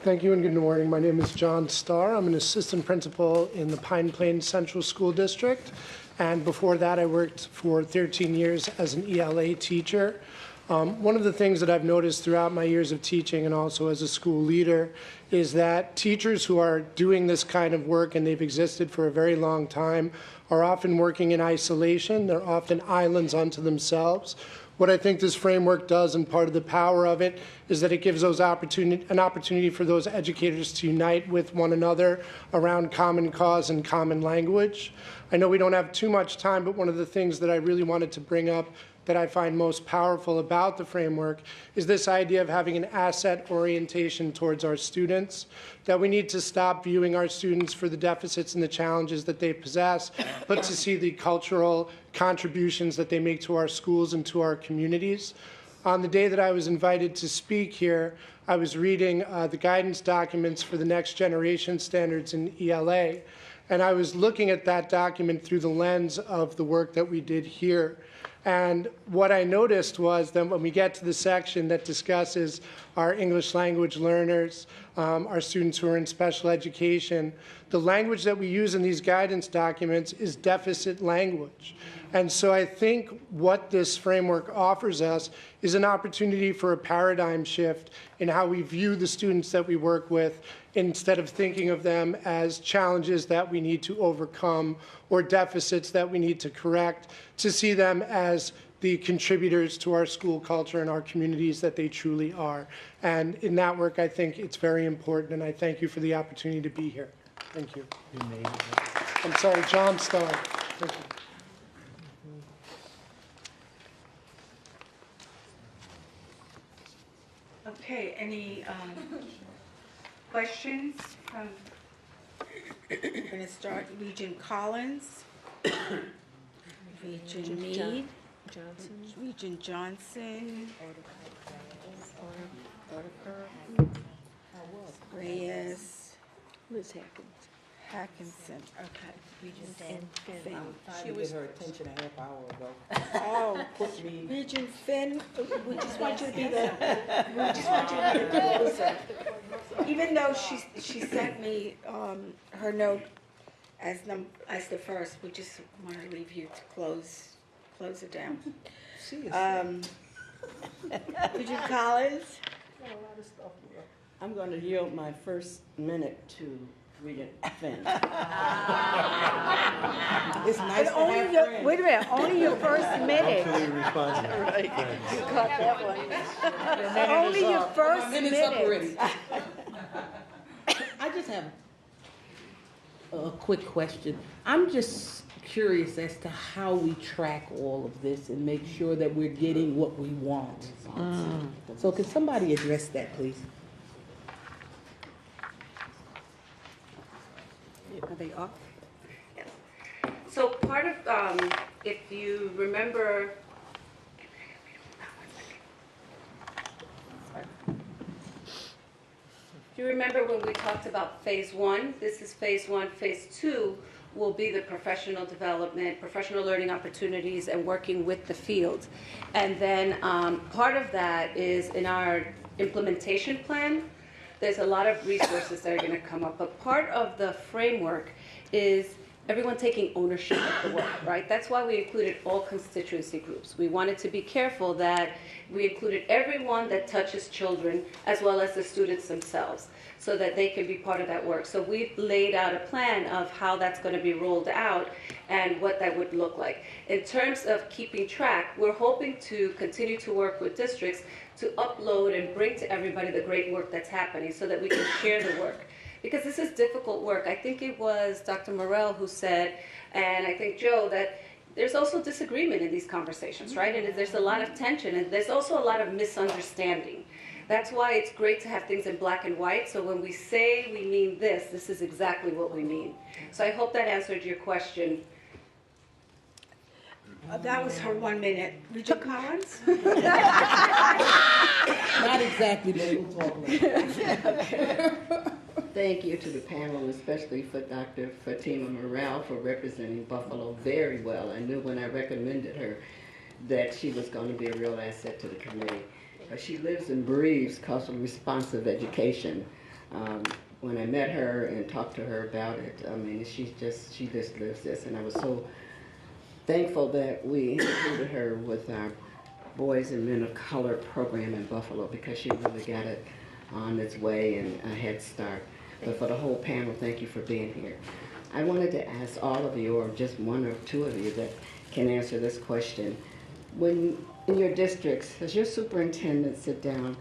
Thank you and good morning. My name is John Starr. I'm an assistant principal in the Pine Plains Central School District. And before that, I worked for 13 years as an ELA teacher. One of the things that I've noticed throughout my years of teaching and also as a school leader is that teachers who are doing this kind of work, and they've existed for a very long time, are often working in isolation. They're often islands unto themselves. What I think this framework does, and part of the power of it, is that it gives those an opportunity for those educators to unite with one another around common cause and common language. I know we don't have too much time, but one of the things that I really wanted to bring up that I find most powerful about the framework is this idea of having an asset orientation towards our students, that we need to stop viewing our students for the deficits and the challenges that they possess, but to see the cultural contributions that they make to our schools and to our communities. On the day that I was invited to speak here, I was reading the guidance documents for the Next Generation Standards in ELA, and I was looking at that document through the lens of the work that we did here. And what I noticed was that when we get to the section that discusses our English language learners, our students who are in special education, the language that we use in these guidance documents is deficit language. And so I think what this framework offers us is an opportunity for a paradigm shift in how we view the students that we work with, instead of thinking of them as challenges that we need to overcome or deficits that we need to correct, to see them as the contributors to our school culture and our communities that they truly are. And in that work, I think it's very important, and I thank you for the opportunity to be here. Thank you. I'm sorry, John Starr. Thank you. Okay, any questions from, we're gonna start Regent Collins, Regent Mead, Regent Johnson, Reyes, Liz Hackinson, okay. Regent Finn. She was her attention a half hour ago. Oh, Regent Finn, we just want you to be the closer. Even though she sent me her note as the first, we just want to leave you to close it down. Regent Collins? I'm going to yield my first minute to Regent Finn. It's nice to have friends. Wait a minute, only your first minute. Right. You caught that one. Only your first Minute's up minute. already. I just have a quick question. I'm just curious as to how we track all of this and make sure that we're getting what we want. So can somebody address that, please? Are they off? Yes. So part of, if you remember, do you remember when we talked about phase 1? This is phase 1. Phase 2 will be the professional development, professional learning opportunities, and working with the field. And then part of that is in our implementation plan. There's a lot of resources that are going to come up, but part of the framework is everyone taking ownership of the work, right? That's why we included all constituency groups. We wanted to be careful that we included everyone that touches children as well as the students themselves, so that they can be part of that work. So we've laid out a plan of how that's going to be rolled out and what that would look like. In terms of keeping track, we're hoping to continue to work with districts to upload and bring to everybody the great work that's happening so that we can share the work. Because this is difficult work. I think it was Dr. Morell who said, and I think Joe, that there's also disagreement in these conversations, right? And there's a lot of tension, and there's also a lot of misunderstanding. That's why it's great to have things in black and white. So when we say we mean this, this is exactly what we mean. So I hope that answered your question. That was her 1 minute. Regent Collins? Not exactly, but we'll talk later. Thank you to the panel, especially for Dr. Fatima Morale for representing Buffalo very well. I knew when I recommended her that she was going to be a real asset to the committee. She lives and breathes culturally responsive education. When I met her and talked to her about it, I mean, she just lives this, and I was so thankful that we included her with our Boys and Men of Color program in Buffalo, because she really got it on its way and a head start. But for the whole panel, thank you for being here. I wanted to ask all of you, or just one or two of you that can answer this question. When in your districts, does your superintendent sit down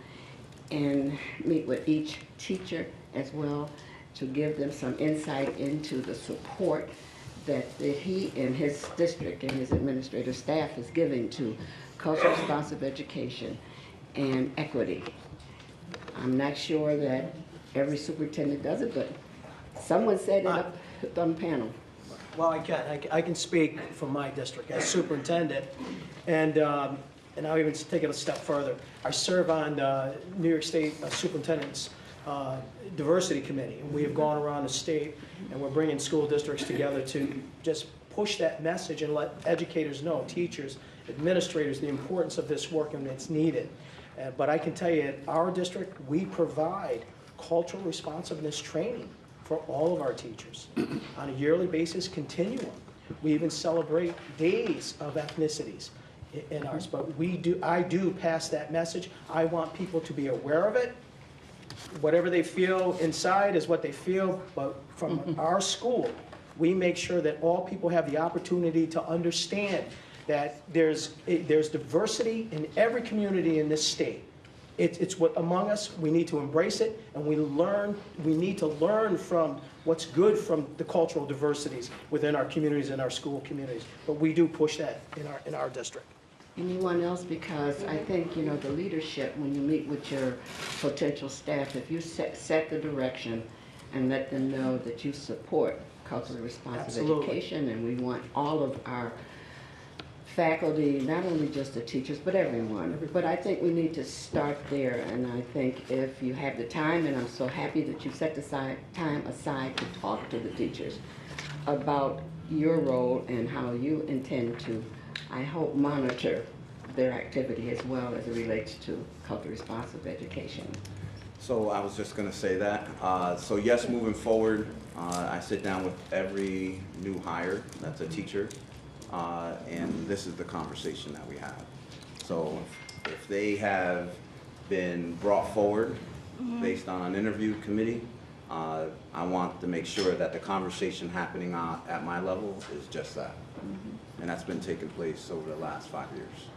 and meet with each teacher as well to give them some insight into the support that he and his district and his administrative staff is giving to culturally responsive education and equity? I'm not sure that every superintendent does it, but someone said it up on the panel. Well, I can speak from my district as superintendent, and I'll even take it a step further. I serve on New York State Superintendent's Diversity Committee, and we have gone around the state, and we're bringing school districts together to just push that message and let educators know, teachers, administrators, the importance of this work and it's needed. But I can tell you, at our district, we provide cultural responsiveness training for all of our teachers on a yearly basis, continuum. We even celebrate days of ethnicities in ours, but I do pass that message. I want people to be aware of it. Whatever they feel inside is what they feel, but from our school, we make sure that all people have the opportunity to understand that there's diversity in every community in this state. It's what among us, we need to embrace it, and we need to learn from what's good from the cultural diversities within our communities and our school communities. But we do push that in our district. Anyone else? Because I think, you know, the leadership, when you meet with your potential staff, if you set the direction and let them know that you support culturally responsive education, and we want all of our faculty, not only just the teachers, but everyone. But I think we need to start there, and I think if you have the time, and I'm so happy that you set time aside to talk to the teachers about your role and how you intend to, I hope, monitor their activity as well as it relates to culturally responsive education. So I was just going to say that. So yes, moving forward, I sit down with every new hire that's a teacher, and this is the conversation that we have. So if they have been brought forward based on an interview committee, I want to make sure that the conversation happening at my level is just that. And that's been taking place over the last 5 years.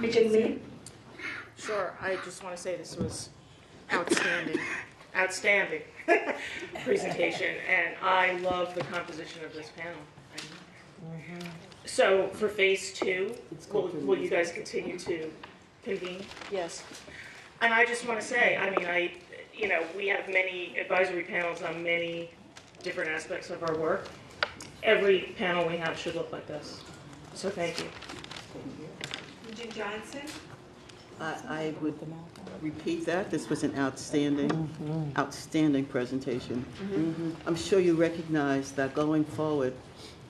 Regent Lee? Sure, I just want to say this was outstanding presentation, and I love the composition of this panel. So for phase 2, will you guys continue to convene? Yes. And I just want to say, I mean, we have many advisory panels on many different aspects of our work. Every panel we have should look like this. So thank you. Regent Johnson? I would repeat that. This was an outstanding presentation. I'm sure you recognize that going forward,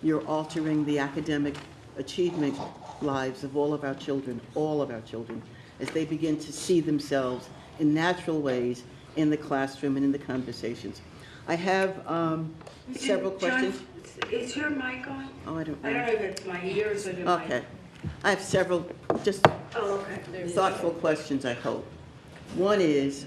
you're altering the academic achievement lives of all of our children, as they begin to see themselves in natural ways in the classroom and in the conversations. I have several questions. John, is your mic on? Oh, I don't know. I don't know if it's my ears or the mic. Okay. I have several just thoughtful questions, I hope. One is,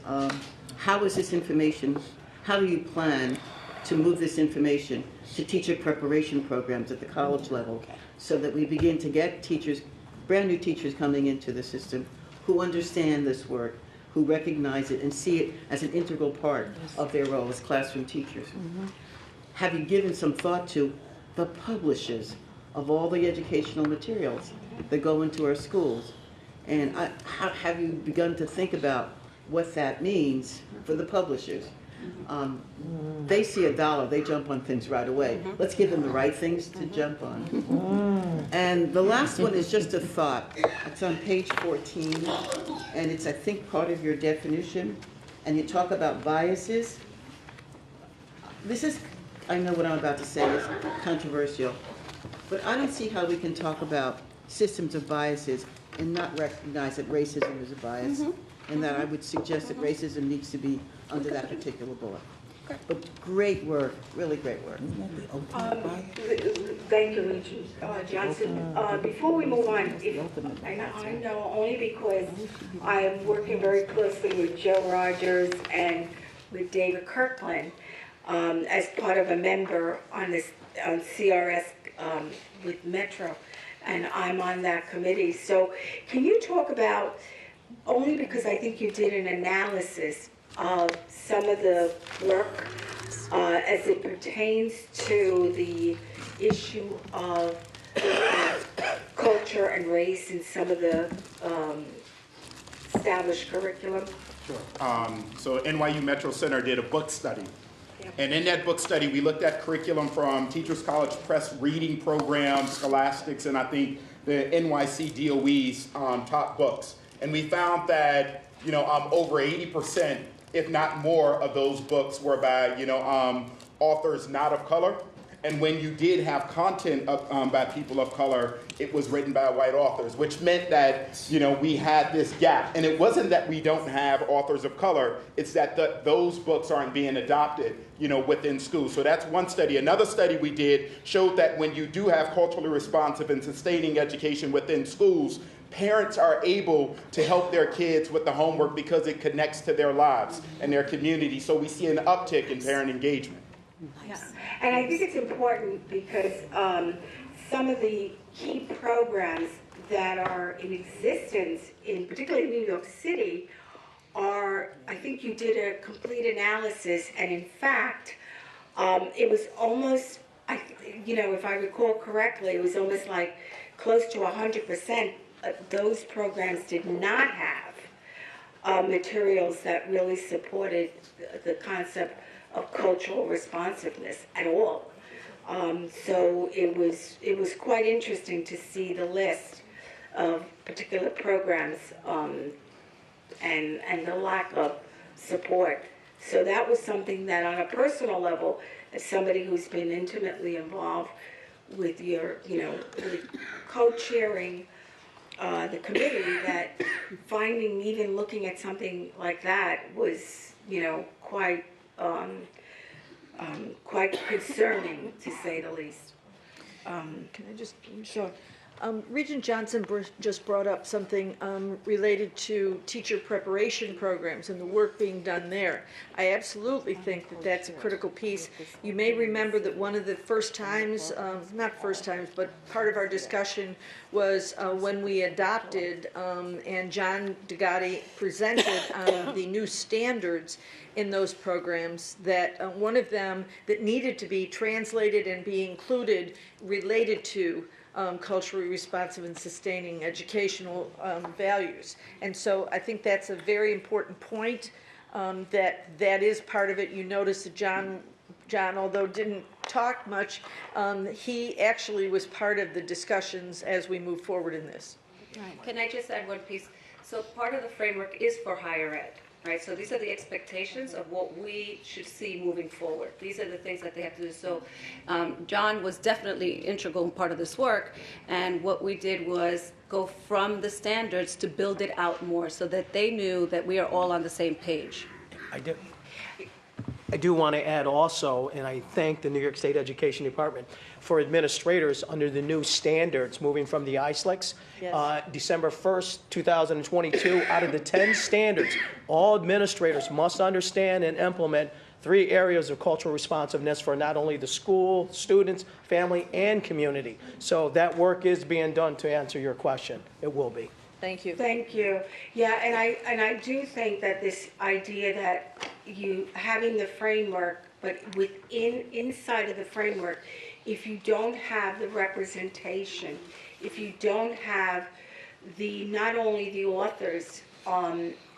how is this information, how do you plan to move this information to teacher preparation programs at the college level so that we begin to get teachers, brand new teachers coming into the system who understand this work, who recognize it and see it as an integral part of their role as classroom teachers? Have you given some thought to the publishers of all the educational materials that go into our schools And have you begun to think about what that means for the publishers? They see $1, they jump on things right away. Let's give them the right things to jump on. And the last one is just a thought. It's on page 14, and it's, I think, part of your definition. And you talk about biases. This is, I know what I'm about to say is controversial, but I don't see how we can talk about systems of biases and not recognize that racism is a bias, and that I would suggest that racism needs to be under that particular bullet. But great work, really great work. Thank you, Regent Johnson. Before we move on, I know only because I am working very closely with Joe Rogers and with David Kirkland as part of a member on this on CRS with Metro, and I'm on that committee. So can you talk about, only because I think you did an analysis of some of the work as it pertains to the issue of culture and race in some of the established curriculum? Sure. So NYU Metro Center did a book study. And in that book study, we looked at curriculum from Teachers College Press reading programs, Scholastics, and I think the NYC DOE's top books. And we found that, over 80%, if not more, of those books were by, authors not of color. And when you did have content by people of color, it was written by white authors, which meant that, we had this gap. And it wasn't that we don't have authors of color, it's that those books aren't being adopted, within schools. So that's one study. Another study we did showed that when you do have culturally responsive and sustaining education within schools, parents are able to help their kids with the homework because it connects to their lives and their community. So we see an uptick in parent engagement. Yeah. And I think it's important because some of the key programs that are in existence, particularly in New York City, are, I think you did a complete analysis, and in fact, it was almost, if I recall correctly, it was almost like close to 100%. Those programs did not have materials that really supported the concept of cultural responsiveness at all. So it was quite interesting to see the list of particular programs and the lack of support. So that was something that on a personal level, as somebody who's been intimately involved with your, with co-chairing the committee, that even looking at something like that was, quite concerning, to say the least. Can I just, sure. Regent Johnson just brought up something related to teacher preparation programs and the work being done there. I absolutely think that that's a critical piece. You may remember that one of the first times, not first times, but part of our discussion was when we adopted and John DeGotti presented the new standards in those programs, that one of them that needed to be translated and be included related to culturally responsive and sustaining educational values. And so I think that's a very important point, that is part of it. You notice that John, although didn't talk much, he actually was part of the discussions as we move forward in this. Right. Can I just add one piece? So part of the framework is for higher ed. Right, so these are the expectations of what we should see moving forward. These are the things that they have to do. So John was definitely integral in part of this work, and what we did was go from the standards to build it out more so that they knew that we are all on the same page. I do want to add also, and I thank the New York State Education Department for administrators under the new standards moving from the ISLEX. Yes. December 1st, 2022, out of the 10 standards, all administrators must understand and implement 3 areas of cultural responsiveness for not only the school, students, family, and community. So that work is being done, to answer your question. It will be. Thank you. Thank you. Yeah, and I do think that this idea that you having the framework, but inside of the framework, if you don't have the representation, if you don't have not only the authors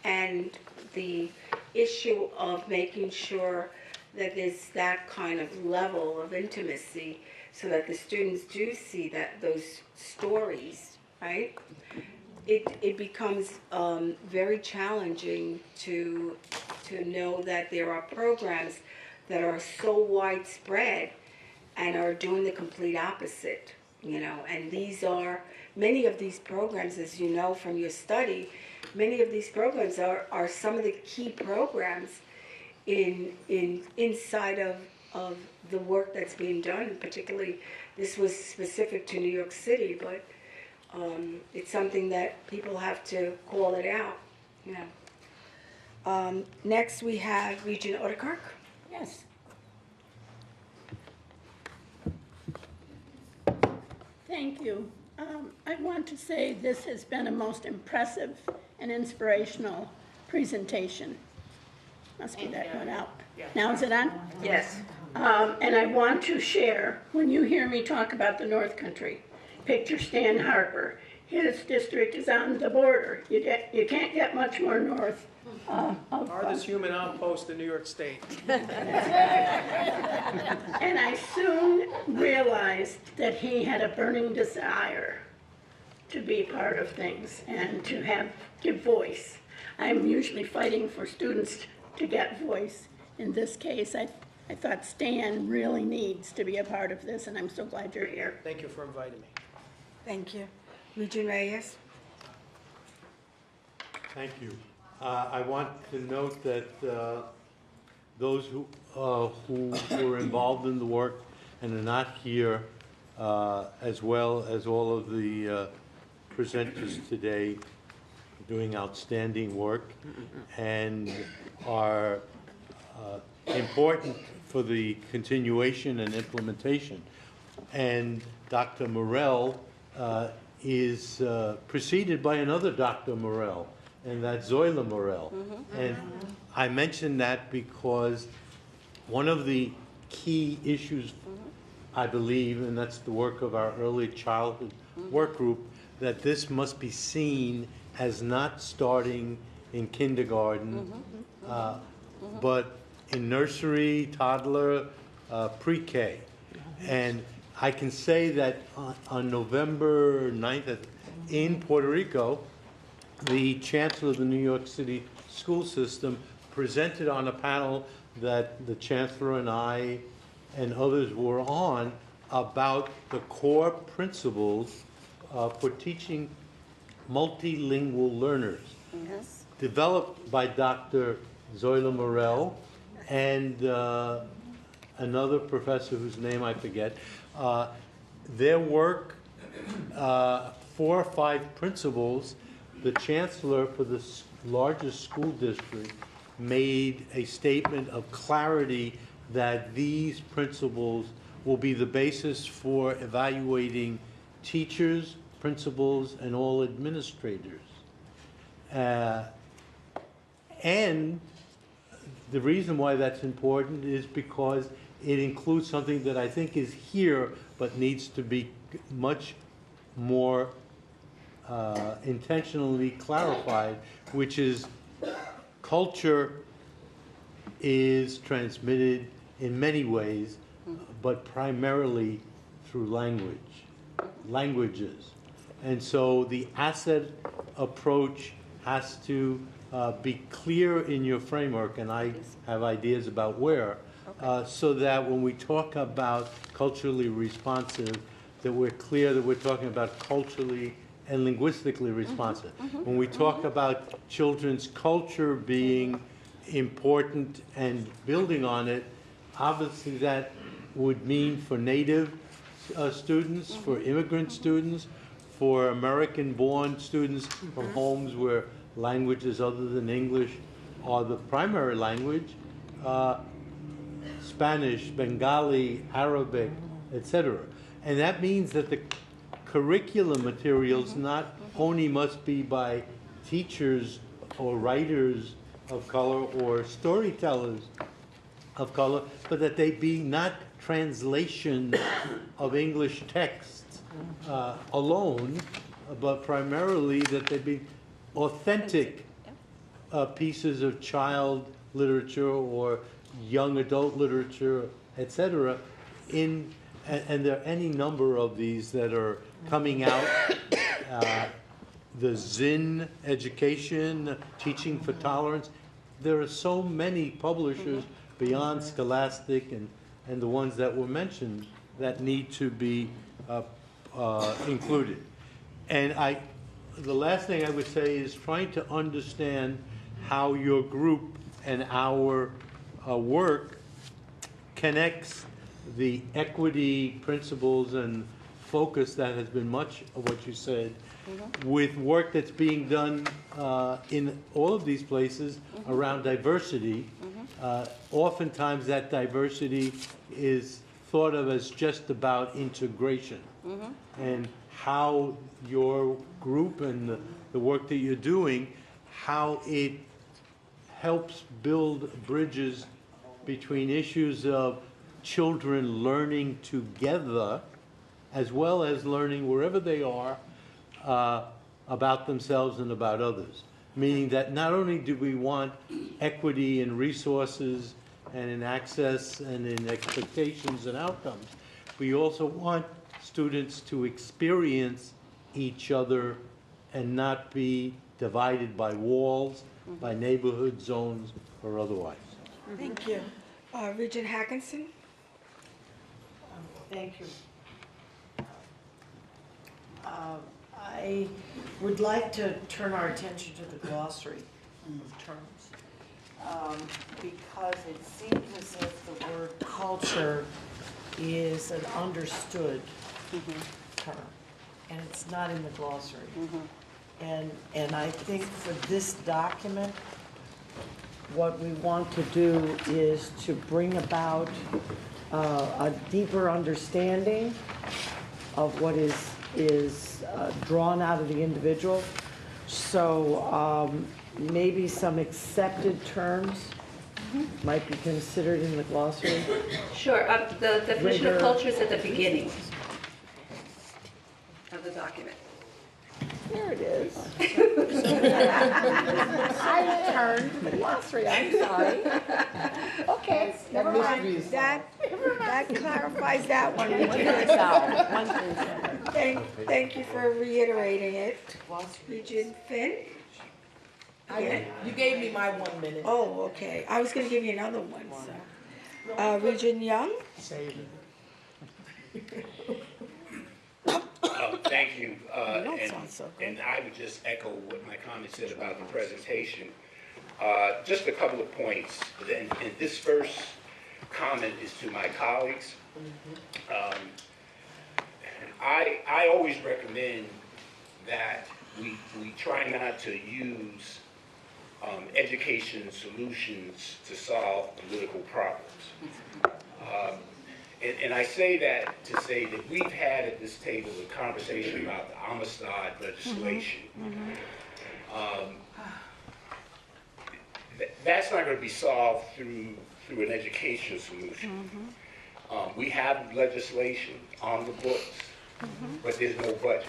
and the issue of making sure that there's that kind of level of intimacy so that the students do see those stories, right? It becomes very challenging to know that there are programs that are so widespread and are doing the complete opposite, and many of these programs, as you know from your study, many of these programs are some of the key programs inside of the work that's being done. Particularly, this was specific to New York City, but it's something that people have to call it out. Next, we have Regent Otterkirk. Yes. Thank you. I want to say this has been a most impressive and inspirational presentation. Must be that one out. Now is it on? Yes. And I want to share, when you hear me talk about the North Country, picture Stan Harper. His district is on the border. You can't get much more north Farthest human outpost in New York State. And I soon realized that he had a burning desire to be part of things and to give voice. I'm usually fighting for students to get voice. In this case, I thought Stan really needs to be a part of this, and I'm so glad you're here. Thank you for inviting me. Thank you. Regent Reyes. Thank you. I want to note that those who were involved in the work and are not here, as well as all of the presenters today, doing outstanding work and are important for the continuation and implementation. And Dr. Morell is preceded by another Dr. Morell, and that's Zoila Morell. And I mention that because one of the key issues, I believe, and that's the work of our early childhood work group, that this must be seen as not starting in kindergarten, but in nursery, toddler, pre-K. And I can say that on November 9th in Puerto Rico, the Chancellor of the New York City school system presented on a panel that the Chancellor and I and others were on about the core principles for teaching multilingual learners, developed by Dr. Zoila Morell and another professor whose name I forget. Their work, 4 or 5 principles, the Chancellor for the largest school district made a statement of clarity that these principles will be the basis for evaluating teachers, principals, and all administrators. And the reason why that's important is because it includes something that I think is here but needs to be much more intentionally clarified, which is culture is transmitted in many ways, but primarily through languages. And so the asset approach has to be clear in your framework, and I have ideas about where, so that when we talk about culturally responsive, that we're clear that we're talking about culturally and linguistically responsive. When we talk about children's culture being important and building on it, obviously that would mean for native students, for immigrant students, for American-born students from homes where languages other than English are the primary language, Spanish, Bengali, Arabic, etc. And that means that the curriculum materials not only must be by teachers or writers of color or storytellers of color, but that they be not translations of English texts alone, but primarily that they be authentic pieces of child literature or young adult literature, etc. And there are any number of these that are coming out. The Zinn education, Teaching for Tolerance. There are so many publishers beyond Scholastic and the ones that were mentioned that need to be included. And the last thing I would say is trying to understand how your group and our work connects the equity principles and focus that has been much of what you said with work that's being done in all of these places around diversity. Oftentimes that diversity is thought of as just about integration, and how your group and the work that you're doing, how it helps build bridges between issues of children learning together as well as learning wherever they are about themselves and about others. Meaning that not only do we want equity in resources and in access and in expectations and outcomes, we also want students to experience each other and not be divided by walls, by neighborhood zones, or otherwise. Thank you. Regent Hackinson? Thank you. I would like to turn our attention to the glossary of terms, because it seems as if the word culture is an understood term, and it's not in the glossary. And I think for this document, what we want to do is to bring about a deeper understanding of what is drawn out of the individual. So maybe some accepted terms might be considered in the glossary. Sure. The definition of Rigor. culture is at the beginning of the document. There it is. I turned the glossary, I'm sorry. Okay, never mind. That clarifies that one. Thank you for reiterating it. Regent Finn? You gave me my 1 minute. Oh, okay. I was gonna give you another one, so. Regent Young? Save it. Thank you. And I would just echo what my comment said about the presentation. Just a couple of points. And this first comment is to my colleagues. I always recommend that we try not to use education solutions to solve political problems. And I say that to say that we've had at this table a conversation about the Amistad legislation. That's not going to be solved through an education solution. We have legislation on the books, but there's no budget.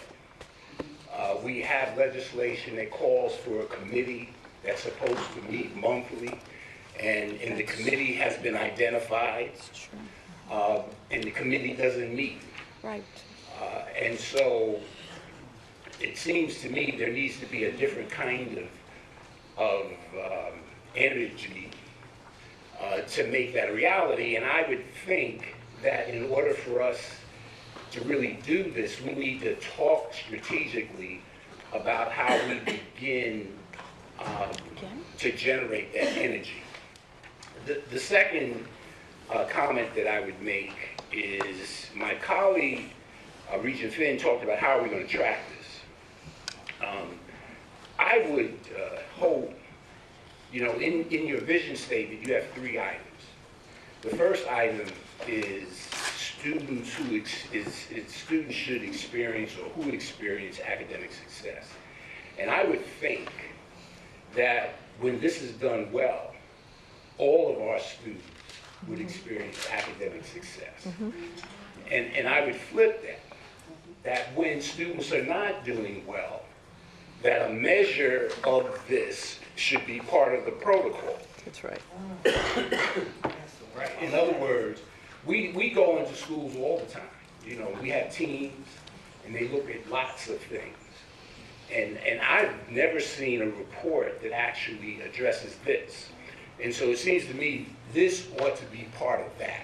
We have legislation that calls for a committee that's supposed to meet monthly, and the committee has been identified. And the committee doesn't meet. Right. And so it seems to me there needs to be a different kind of energy to make that a reality. And I would think that in order for us to really do this, we need to talk strategically about how we begin to generate that energy. The second comment that I would make is my colleague, Regent Finn, talked about how are we going to track this. I would hope, in your vision statement, you have 3 items. The first item is students students should experience or who experience academic success. And I would think that when this is done well, all of our students would experience academic success. And I would flip that that when students are not doing well, that a measure of this should be part of the protocol. That's right. Right. In other words, we go into schools all the time. You know, we have teams, and they look at lots of things. And I've never seen a report that actually addresses this. And so it seems to me this ought to be part of that.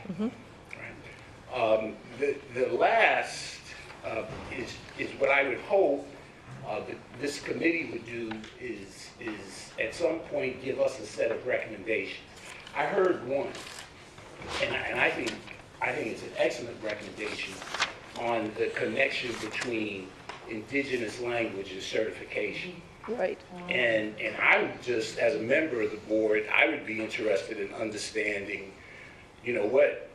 Right? The last is what I would hope that this committee would do is at some point give us a set of recommendations. I heard one, and I think it's an excellent recommendation on the connection between indigenous language and certification. Right. And I would just, as a member of the board, I would be interested in understanding, what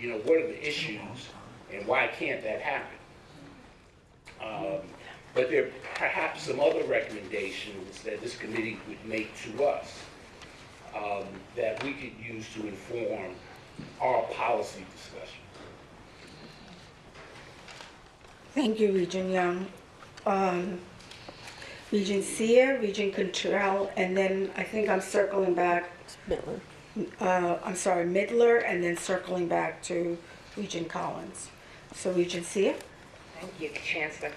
are the issues and why can't that happen? But there are perhaps some other recommendations that this committee would make to us that we could use to inform our policy discussion. Thank you, Regent Young. Regent Sear, Regent Cottrell, and then I think I'm circling back. Midler. Midler, and then circling back to Regent Collins. So Regent Sear. Thank you, Chancellor.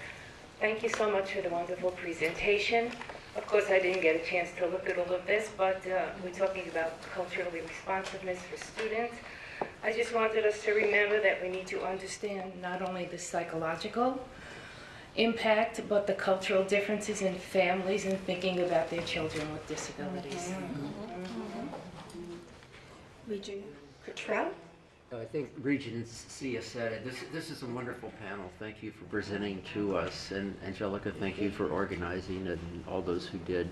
Thank you so much for the wonderful presentation. Of course, I didn't get a chance to look at all of this, but we're talking about cultural responsiveness for students. I just wanted us to remember that we need to understand not only the psychological impact, but the cultural differences in families and thinking about their children with disabilities. Regent Cottrell. I think Regent Sia said it. This is a wonderful panel. Thank you for presenting to us. And Angelica, thank you for organizing and all those who did.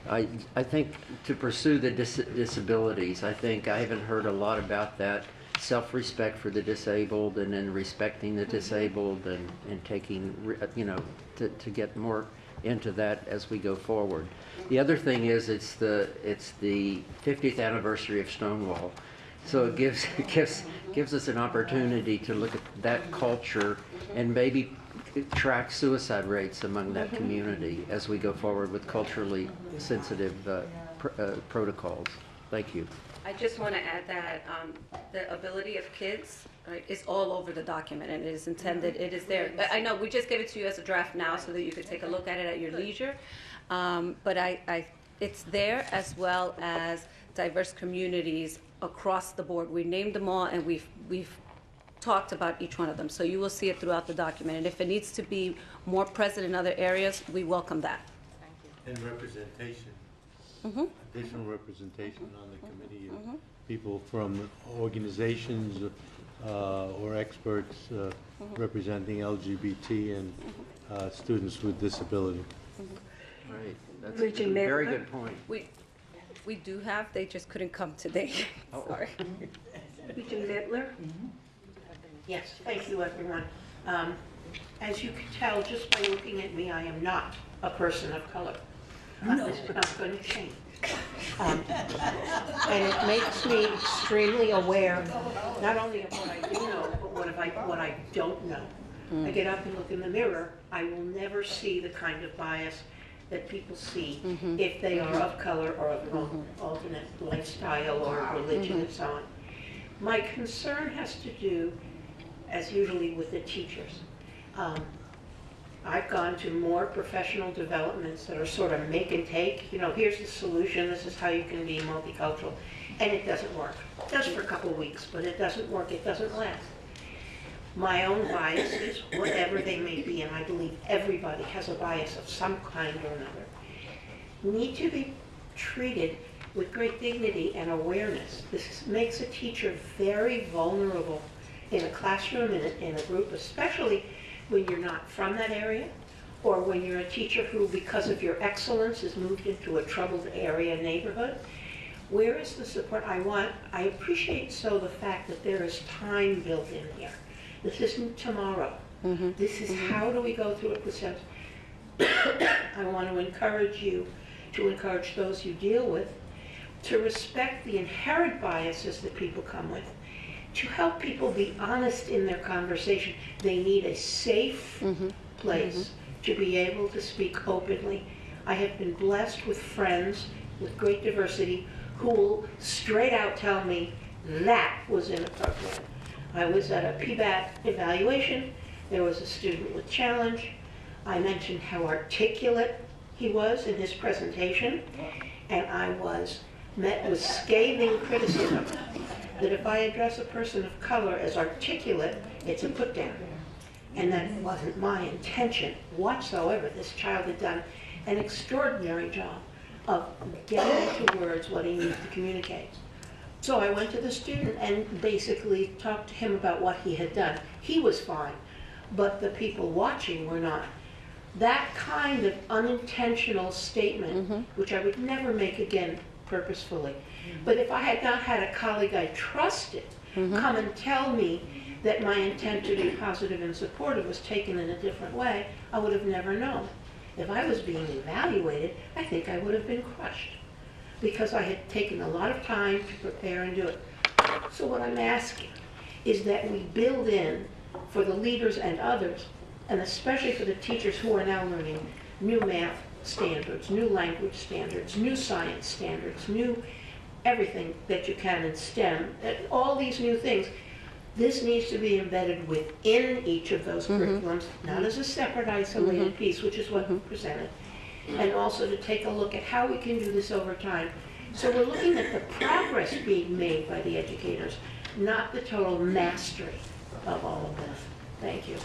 I think to pursue the disabilities, I think I haven't heard a lot about that. Self-respect for the disabled and then respecting the disabled and taking, to get more into that as we go forward. The other thing is it's the 50th anniversary of Stonewall. So it gives us an opportunity to look at that culture and maybe track suicide rates among that community as we go forward with culturally sensitive protocols. Thank you. I just want to add that the ability of kids, right, is all over the document, and it is intended, it is there. I know we just gave it to you as a draft now so that you could take a look at it at your leisure, but it's there, as well as diverse communities across the board. We named them all, and we've talked about each one of them, so you will see it throughout the document. And if it needs to be more present in other areas, we welcome that. And representation. Additional representation on the committee of people from organizations or experts representing LGBT and students with disability. Right. That's Regent a very Midler. good point. We do have, they just couldn't come today. Sorry. Regent Midler. Yes, thank you, everyone. As you can tell, just by looking at me, I am not a person of color. This is not going to change. And it makes me extremely aware, not only of what I do know, but what I don't know. I get up and look in the mirror, I will never see the kind of bias that people see if they are of color or of an alternate lifestyle or religion and so on. My concern has to do, as usually with the teachers. I've gone to more professional developments that are sort of make and take. Here's the solution, this is how you can be multicultural. And it doesn't work. It does for a couple of weeks, but it doesn't work, it doesn't last. My own biases, whatever they may be, and I believe everybody has a bias of some kind or another, need to be treated with great dignity and awareness. This makes a teacher very vulnerable in a classroom, in a group, especially when you're not from that area, or when you're a teacher who, because of your excellence, is moved into a troubled area neighborhood. Where is the support I appreciate so the fact that there is time built in here. This isn't tomorrow. This is how do we go through it with sense. I want to encourage you to encourage those you deal with to respect the inherent biases that people come with to help people be honest in their conversation. They need a safe place to be able to speak openly. I have been blessed with friends with great diversity who will straight out tell me that was inappropriate. I was at a PBAT evaluation. There was a student with challenge. I mentioned how articulate he was in his presentation, and I was met with scathing criticism that if I address a person of color as articulate, it's a put down. And that wasn't my intention whatsoever. This child had done an extraordinary job of getting into words what he needs to communicate. So I went to the student and basically talked to him about what he had done. He was fine, but the people watching were not. That kind of unintentional statement, which I would never make again purposefully, but if I had not had a colleague I trusted come and tell me that my intent to be positive and supportive was taken in a different way, I would have never known. If I was being evaluated, I think I would have been crushed because I had taken a lot of time to prepare and do it. So what I'm asking is that we build in for the leaders and others, and especially for the teachers who are now learning new math standards, new language standards, new science standards, new everything that you can in STEM, all these new things. This needs to be embedded within each of those curriculums, not as a separate isolated piece, which is what we presented, and also to take a look at how we can do this over time. So we're looking at the progress being made by the educators, not the total mastery of all of this. Thank you.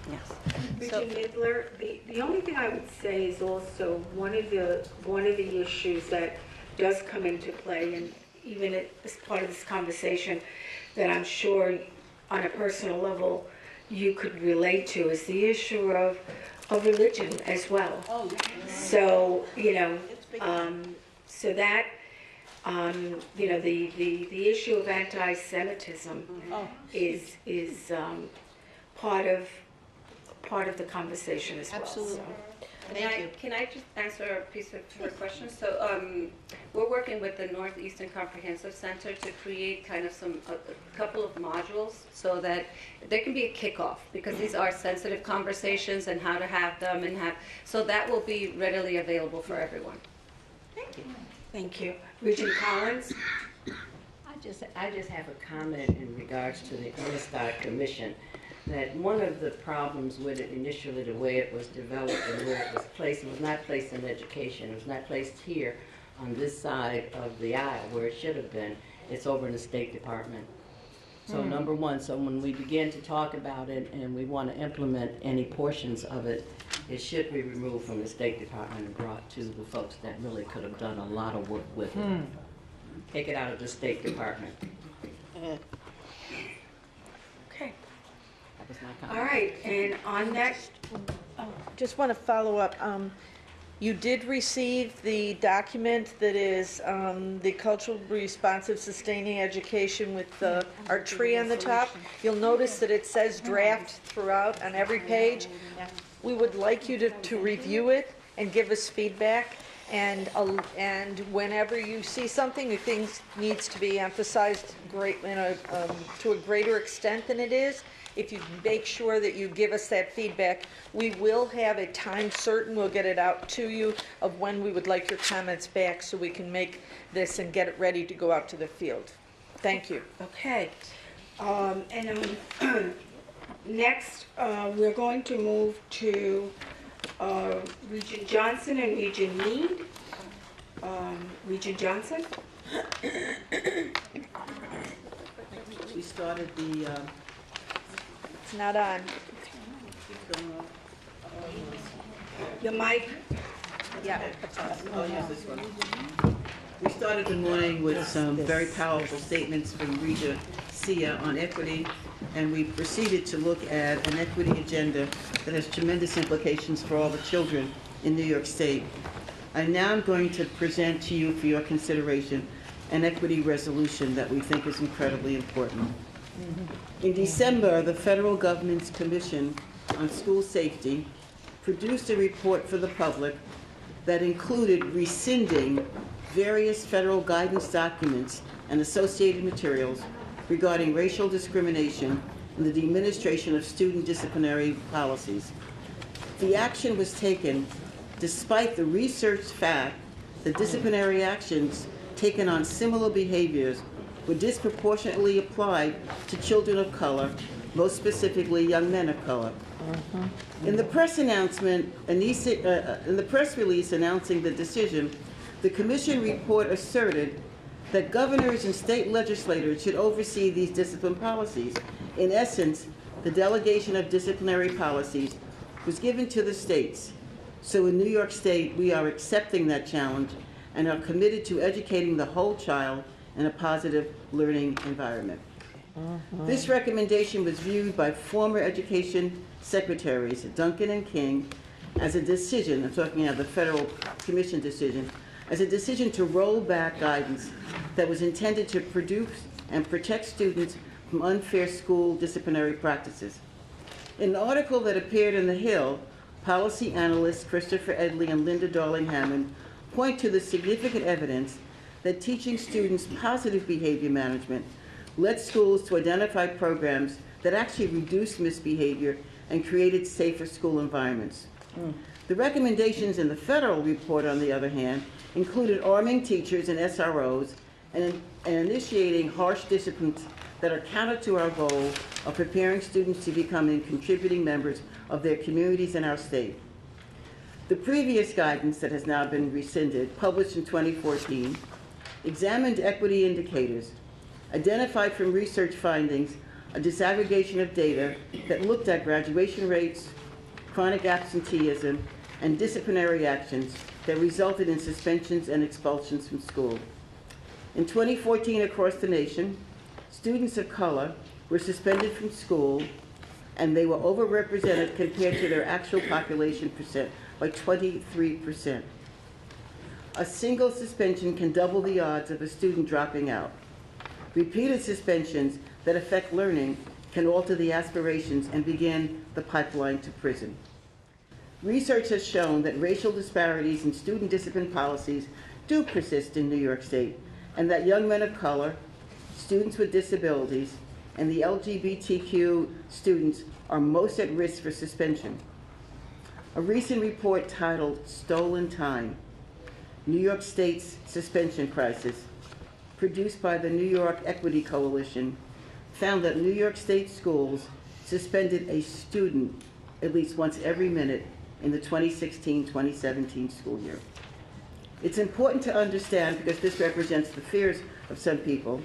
Yes. Richard Midler, the only thing I would say is also one of the issues that does come into play, and even as part of this conversation, that I'm sure on a personal level you could relate to, is the issue of religion as well. So, so that, the issue of anti-Semitism is part of the conversation as well. Absolutely. So. Can I just answer a piece of her question? So we're working with the Northeastern Comprehensive Center to create kind of a couple of modules so that there can be a kickoff, because these are sensitive conversations and how to have them so that will be readily available for everyone. Thank you. Thank you. Regent Collins? I just have a comment in regards to the Unistad Commission, that one of the problems with it initially, the way it was developed and where it was placed, it was not placed in education. It was not placed here on this side of the aisle where it should have been. It's over in the State Department. So number one, so when we begin to talk about it and we want to implement any portions of it, it should be removed from the State Department and brought to the folks that really could have done a lot of work with it. Take it out of the State Department. Okay. That was my comment. All right, and on that, Just want to follow up. You did receive the document that is the culturally responsive sustaining education with our tree on the top. You'll notice that it says draft throughout on every page. We would like you to review it and give us feedback. And whenever you see something you think needs to be emphasized to a greater extent than it is, if you make sure that you give us that feedback, we will have a time certain, we'll get it out to you, of when we would like your comments back so we can make this and get it ready to go out to the field. Thank you. okay. Next, we're going to move to Regent Johnson and Regent Mead. Regent Johnson? We started the... It's not on. Your mic? Yeah. Oh, yeah, this one. We started the morning with some very powerful statements from Regent Sia on equity, and we proceeded to look at an equity agenda that has tremendous implications for all the children in New York State. I now am going to present to you for your consideration an equity resolution that we think is incredibly important. In December, the federal government's Commission on School Safety produced a report for the public that included rescinding various federal guidance documents and associated materials regarding racial discrimination and the administration of student disciplinary policies. The action was taken despite the researched fact that disciplinary actions taken on similar behaviors were disproportionately applied to children of color, most specifically young men of color. In the press announcement, in the press release announcing the decision, the Commission report asserted that governors and state legislators should oversee these discipline policies. In essence, the delegation of disciplinary policies was given to the states. So in New York State, we are accepting that challenge and are committed to educating the whole child in a positive learning environment. This recommendation was viewed by former education secretaries Duncan and King as a decision, I'm talking about the Federal Commission decision, as a decision to roll back guidance that was intended to produce and protect students from unfair school disciplinary practices. In an article that appeared in The Hill, policy analysts Christopher Edley and Linda Darling-Hammond point to the significant evidence that teaching students positive behavior management led schools to identify programs that actually reduced misbehavior and created safer school environments. The recommendations in the federal report, on the other hand, included arming teachers and SROs and initiating harsh disciplines that are counter to our goal of preparing students to become contributing members of their communities in our state. The previous guidance that has now been rescinded, published in 2014, examined equity indicators, identified from research findings a disaggregation of data that looked at graduation rates, chronic absenteeism, and disciplinary actions that resulted in suspensions and expulsions from school. In 2014, across the nation, students of color were suspended from school, and they were overrepresented compared to their actual population percent by 23%. A single suspension can double the odds of a student dropping out. Repeated suspensions that affect learning can alter the aspirations and begin the pipeline to prison. Research has shown that racial disparities in student discipline policies do persist in New York State, and that young men of color, students with disabilities, and the LGBTQ students are most at risk for suspension. A recent report titled "Stolen Time: New York State's Suspension Crisis," produced by the New York Equity Coalition, found that New York State schools suspended a student at least once every minute in the 2016-2017 school year. It's important to understand, because this represents the fears of some people,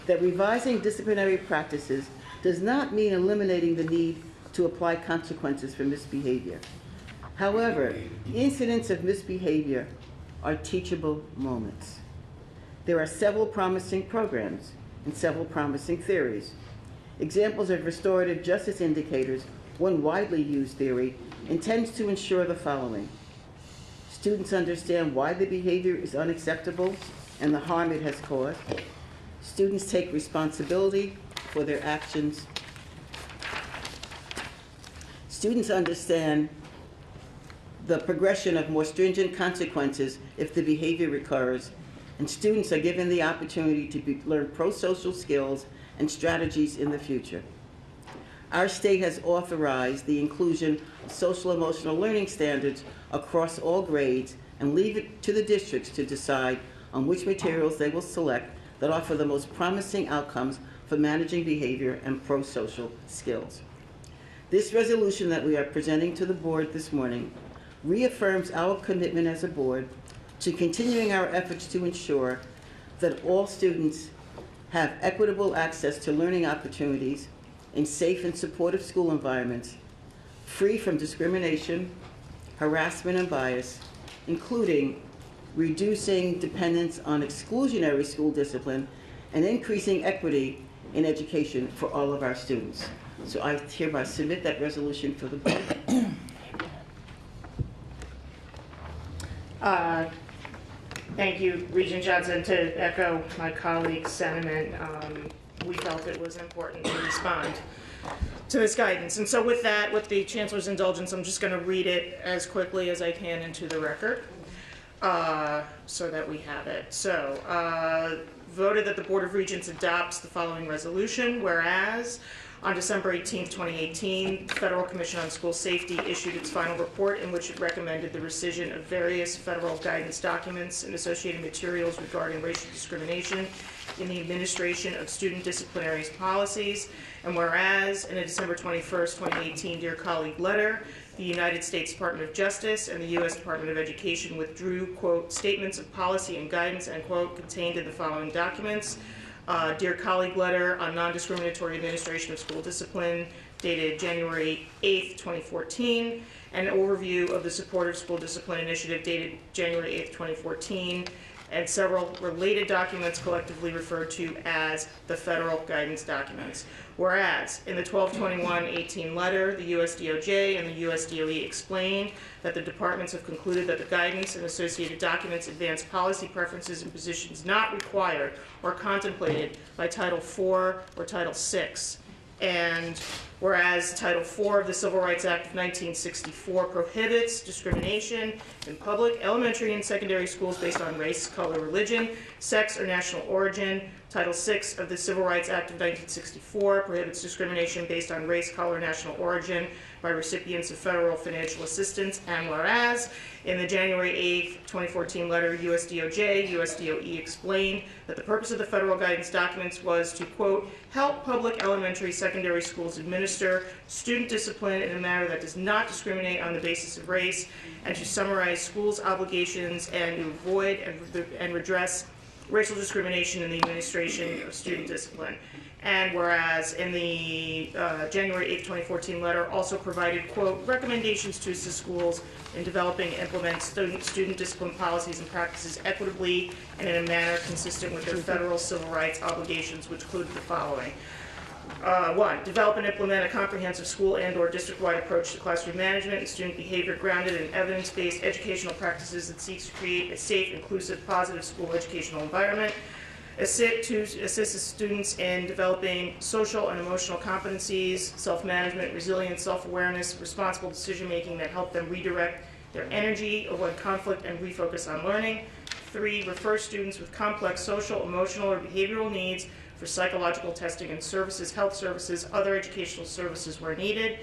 that revising disciplinary practices does not mean eliminating the need to apply consequences for misbehavior. However, incidents of misbehavior are teachable moments. There are several promising programs and several promising theories. Examples of restorative justice indicators, one widely used theory, intends to ensure the following. Students understand why the behavior is unacceptable and the harm it has caused. Students take responsibility for their actions. Students understand the progression of more stringent consequences if the behavior recurs, and students are given the opportunity to learn pro-social skills and strategies in the future. Our state has authorized the inclusion of social-emotional learning standards across all grades and leave it to the districts to decide on which materials they will select that offer the most promising outcomes for managing behavior and pro-social skills. This resolution that we are presenting to the board this morning reaffirms our commitment as a board to continuing our efforts to ensure that all students have equitable access to learning opportunities in safe and supportive school environments, free from discrimination, harassment, and bias, including reducing dependence on exclusionary school discipline and increasing equity in education for all of our students. So I hereby submit that resolution for the board. Thank you, Regent Johnson. To echo my colleague's sentiment, we felt it was important to respond to this guidance. And so with that, with the Chancellor's indulgence, I'm just going to read it as quickly as I can into the record so that we have it. So voted that the Board of Regents adopts the following resolution. Whereas on December 18, 2018, the Federal Commission on School Safety issued its final report in which it recommended the rescission of various federal guidance documents and associated materials regarding racial discrimination in the administration of student disciplinary policies. And whereas in a December 21st, 2018 Dear Colleague letter, the United States Department of Justice and the U.S. Department of Education withdrew, quote, statements of policy and guidance, end quote, contained in the following documents. Dear Colleague letter on non-discriminatory administration of school discipline dated January 8th, 2014, an overview of the Supportive School Discipline Initiative dated January 8th, 2014, and several related documents collectively referred to as the federal guidance documents. Whereas, in the 12/21/18 letter, the US DOJ and the US DOE explained that the departments have concluded that the guidance and associated documents advance policy preferences and positions not required or contemplated by Title IV or Title VI. And whereas Title IV of the Civil Rights Act of 1964 prohibits discrimination in public, elementary, and secondary schools based on race, color, religion, sex, or national origin. Title VI of the Civil Rights Act of 1964 prohibits discrimination based on race, color, national origin by recipients of federal financial assistance. And whereas in the January 8th, 2014 letter, US DOJ, US DOE explained that the purpose of the federal guidance documents was to, quote, help public elementary, secondary schools administer student discipline in a manner that does not discriminate on the basis of race, and to summarize schools' obligations and to avoid and redress racial discrimination in the administration of student discipline. And whereas in the January 8th, 2014 letter also provided, quote, recommendations to assist schools in developing and implement student discipline policies and practices equitably and in a manner consistent with their federal civil rights obligations, which included the following. 1, develop and implement a comprehensive school and/or district-wide approach to classroom management and student behavior grounded in evidence-based educational practices that seeks to create a safe, inclusive, positive school educational environment. Assist students in developing social and emotional competencies, self-management, resilience, self-awareness, responsible decision-making that help them redirect their energy, avoid conflict, and refocus on learning. 3, refer students with complex social, emotional, or behavioral needs for psychological testing and services, health services, other educational services where needed.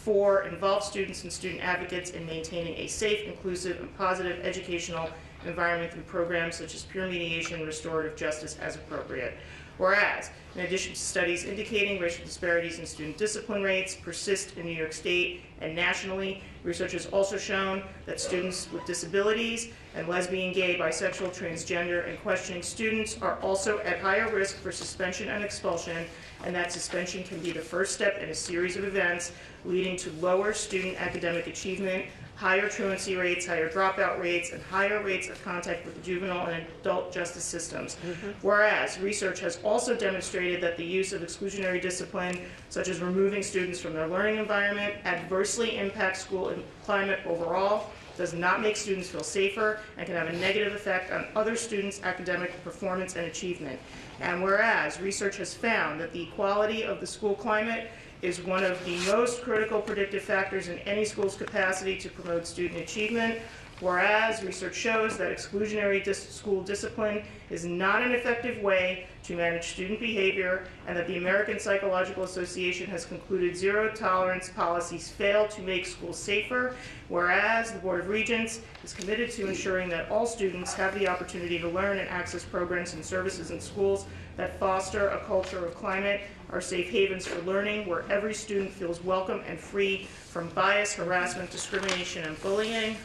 4, involve students and student advocates in maintaining a safe, inclusive, and positive educational environment through programs such as peer mediation and restorative justice as appropriate. Whereas, in addition to studies indicating racial disparities in student discipline rates persist in New York State and nationally, research has also shown that students with disabilities and lesbian, gay, bisexual, transgender, and questioning students are also at higher risk for suspension and expulsion, and that suspension can be the first step in a series of events leading to lower student academic achievement, higher truancy rates, higher dropout rates, and higher rates of contact with the juvenile and adult justice systems. Whereas, research has also demonstrated that the use of exclusionary discipline, such as removing students from their learning environment, adversely impacts school climate overall, does not make students feel safer, and can have a negative effect on other students' academic performance and achievement. And whereas, research has found that the quality of the school climate is one of the most critical predictive factors in any school's capacity to promote student achievement. Whereas research shows that exclusionary school discipline is not an effective way to manage student behavior, and that the American Psychological Association has concluded zero-tolerance policies fail to make schools safer. Whereas the Board of Regents is committed to ensuring that all students have the opportunity to learn and access programs and services in schools that foster a culture of climate, are safe havens for learning, where every student feels welcome and free from bias, harassment, discrimination, and bullying.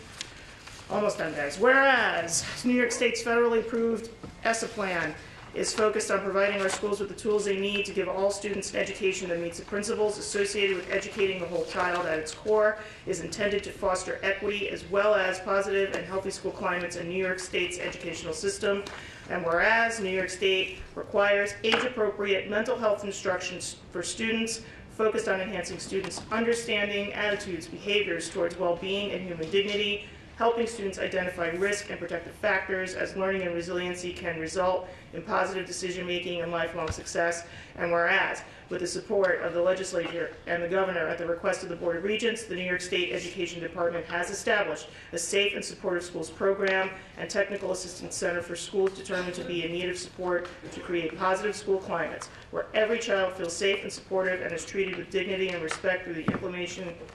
Almost done, guys. Whereas New York State's federally approved ESSA plan is focused on providing our schools with the tools they need to give all students an education that meets the principles associated with educating the whole child at its core, is intended to foster equity as well as positive and healthy school climates in New York State's educational system. And whereas New York State requires age-appropriate mental health instruction for students focused on enhancing students' understanding, attitudes, behaviors towards well-being and human dignity, helping students identify risk and protective factors as learning and resiliency can result in positive decision-making and lifelong success. And whereas, with the support of the legislature and the governor at the request of the Board of Regents, the New York State Education Department has established a Safe and Supportive Schools program and technical assistance center for schools determined to be in need of support to create positive school climates where every child feels safe and supportive and is treated with dignity and respect through the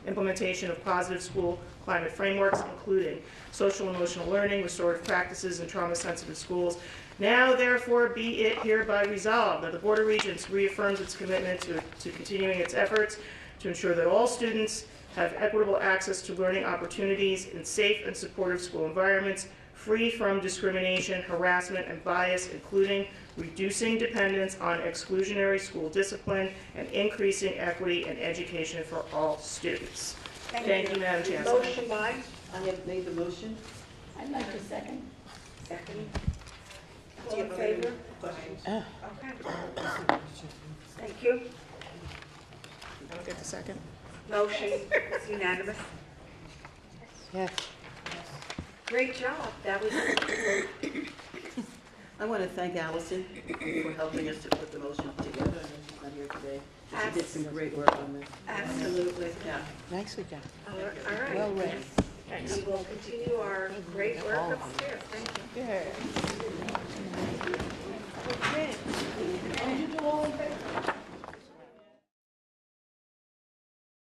implementation of positive school climate frameworks, including social and emotional learning, restorative practices, and trauma-sensitive schools. Now, therefore, be it hereby resolved that the Board of Regents reaffirms its commitment to continuing its efforts to ensure that all students have equitable access to learning opportunities in safe and supportive school environments, free from discrimination, harassment, and bias, including reducing dependence on exclusionary school discipline and increasing equity in education for all students. Thank you, Madam Chancellor. Motion by? I have made the motion. I'd like to second. Second. All in favor? Questions? Okay. Thank you. I'll get the second. Motion is unanimous. Yes. Great job. That was I want to thank Allison for helping us to put the motion together, and she's not here today. She did some great work on this. absolutely. Yeah. Nicely done. All right. Well read. We will continue our great work upstairs. Thank you. Good.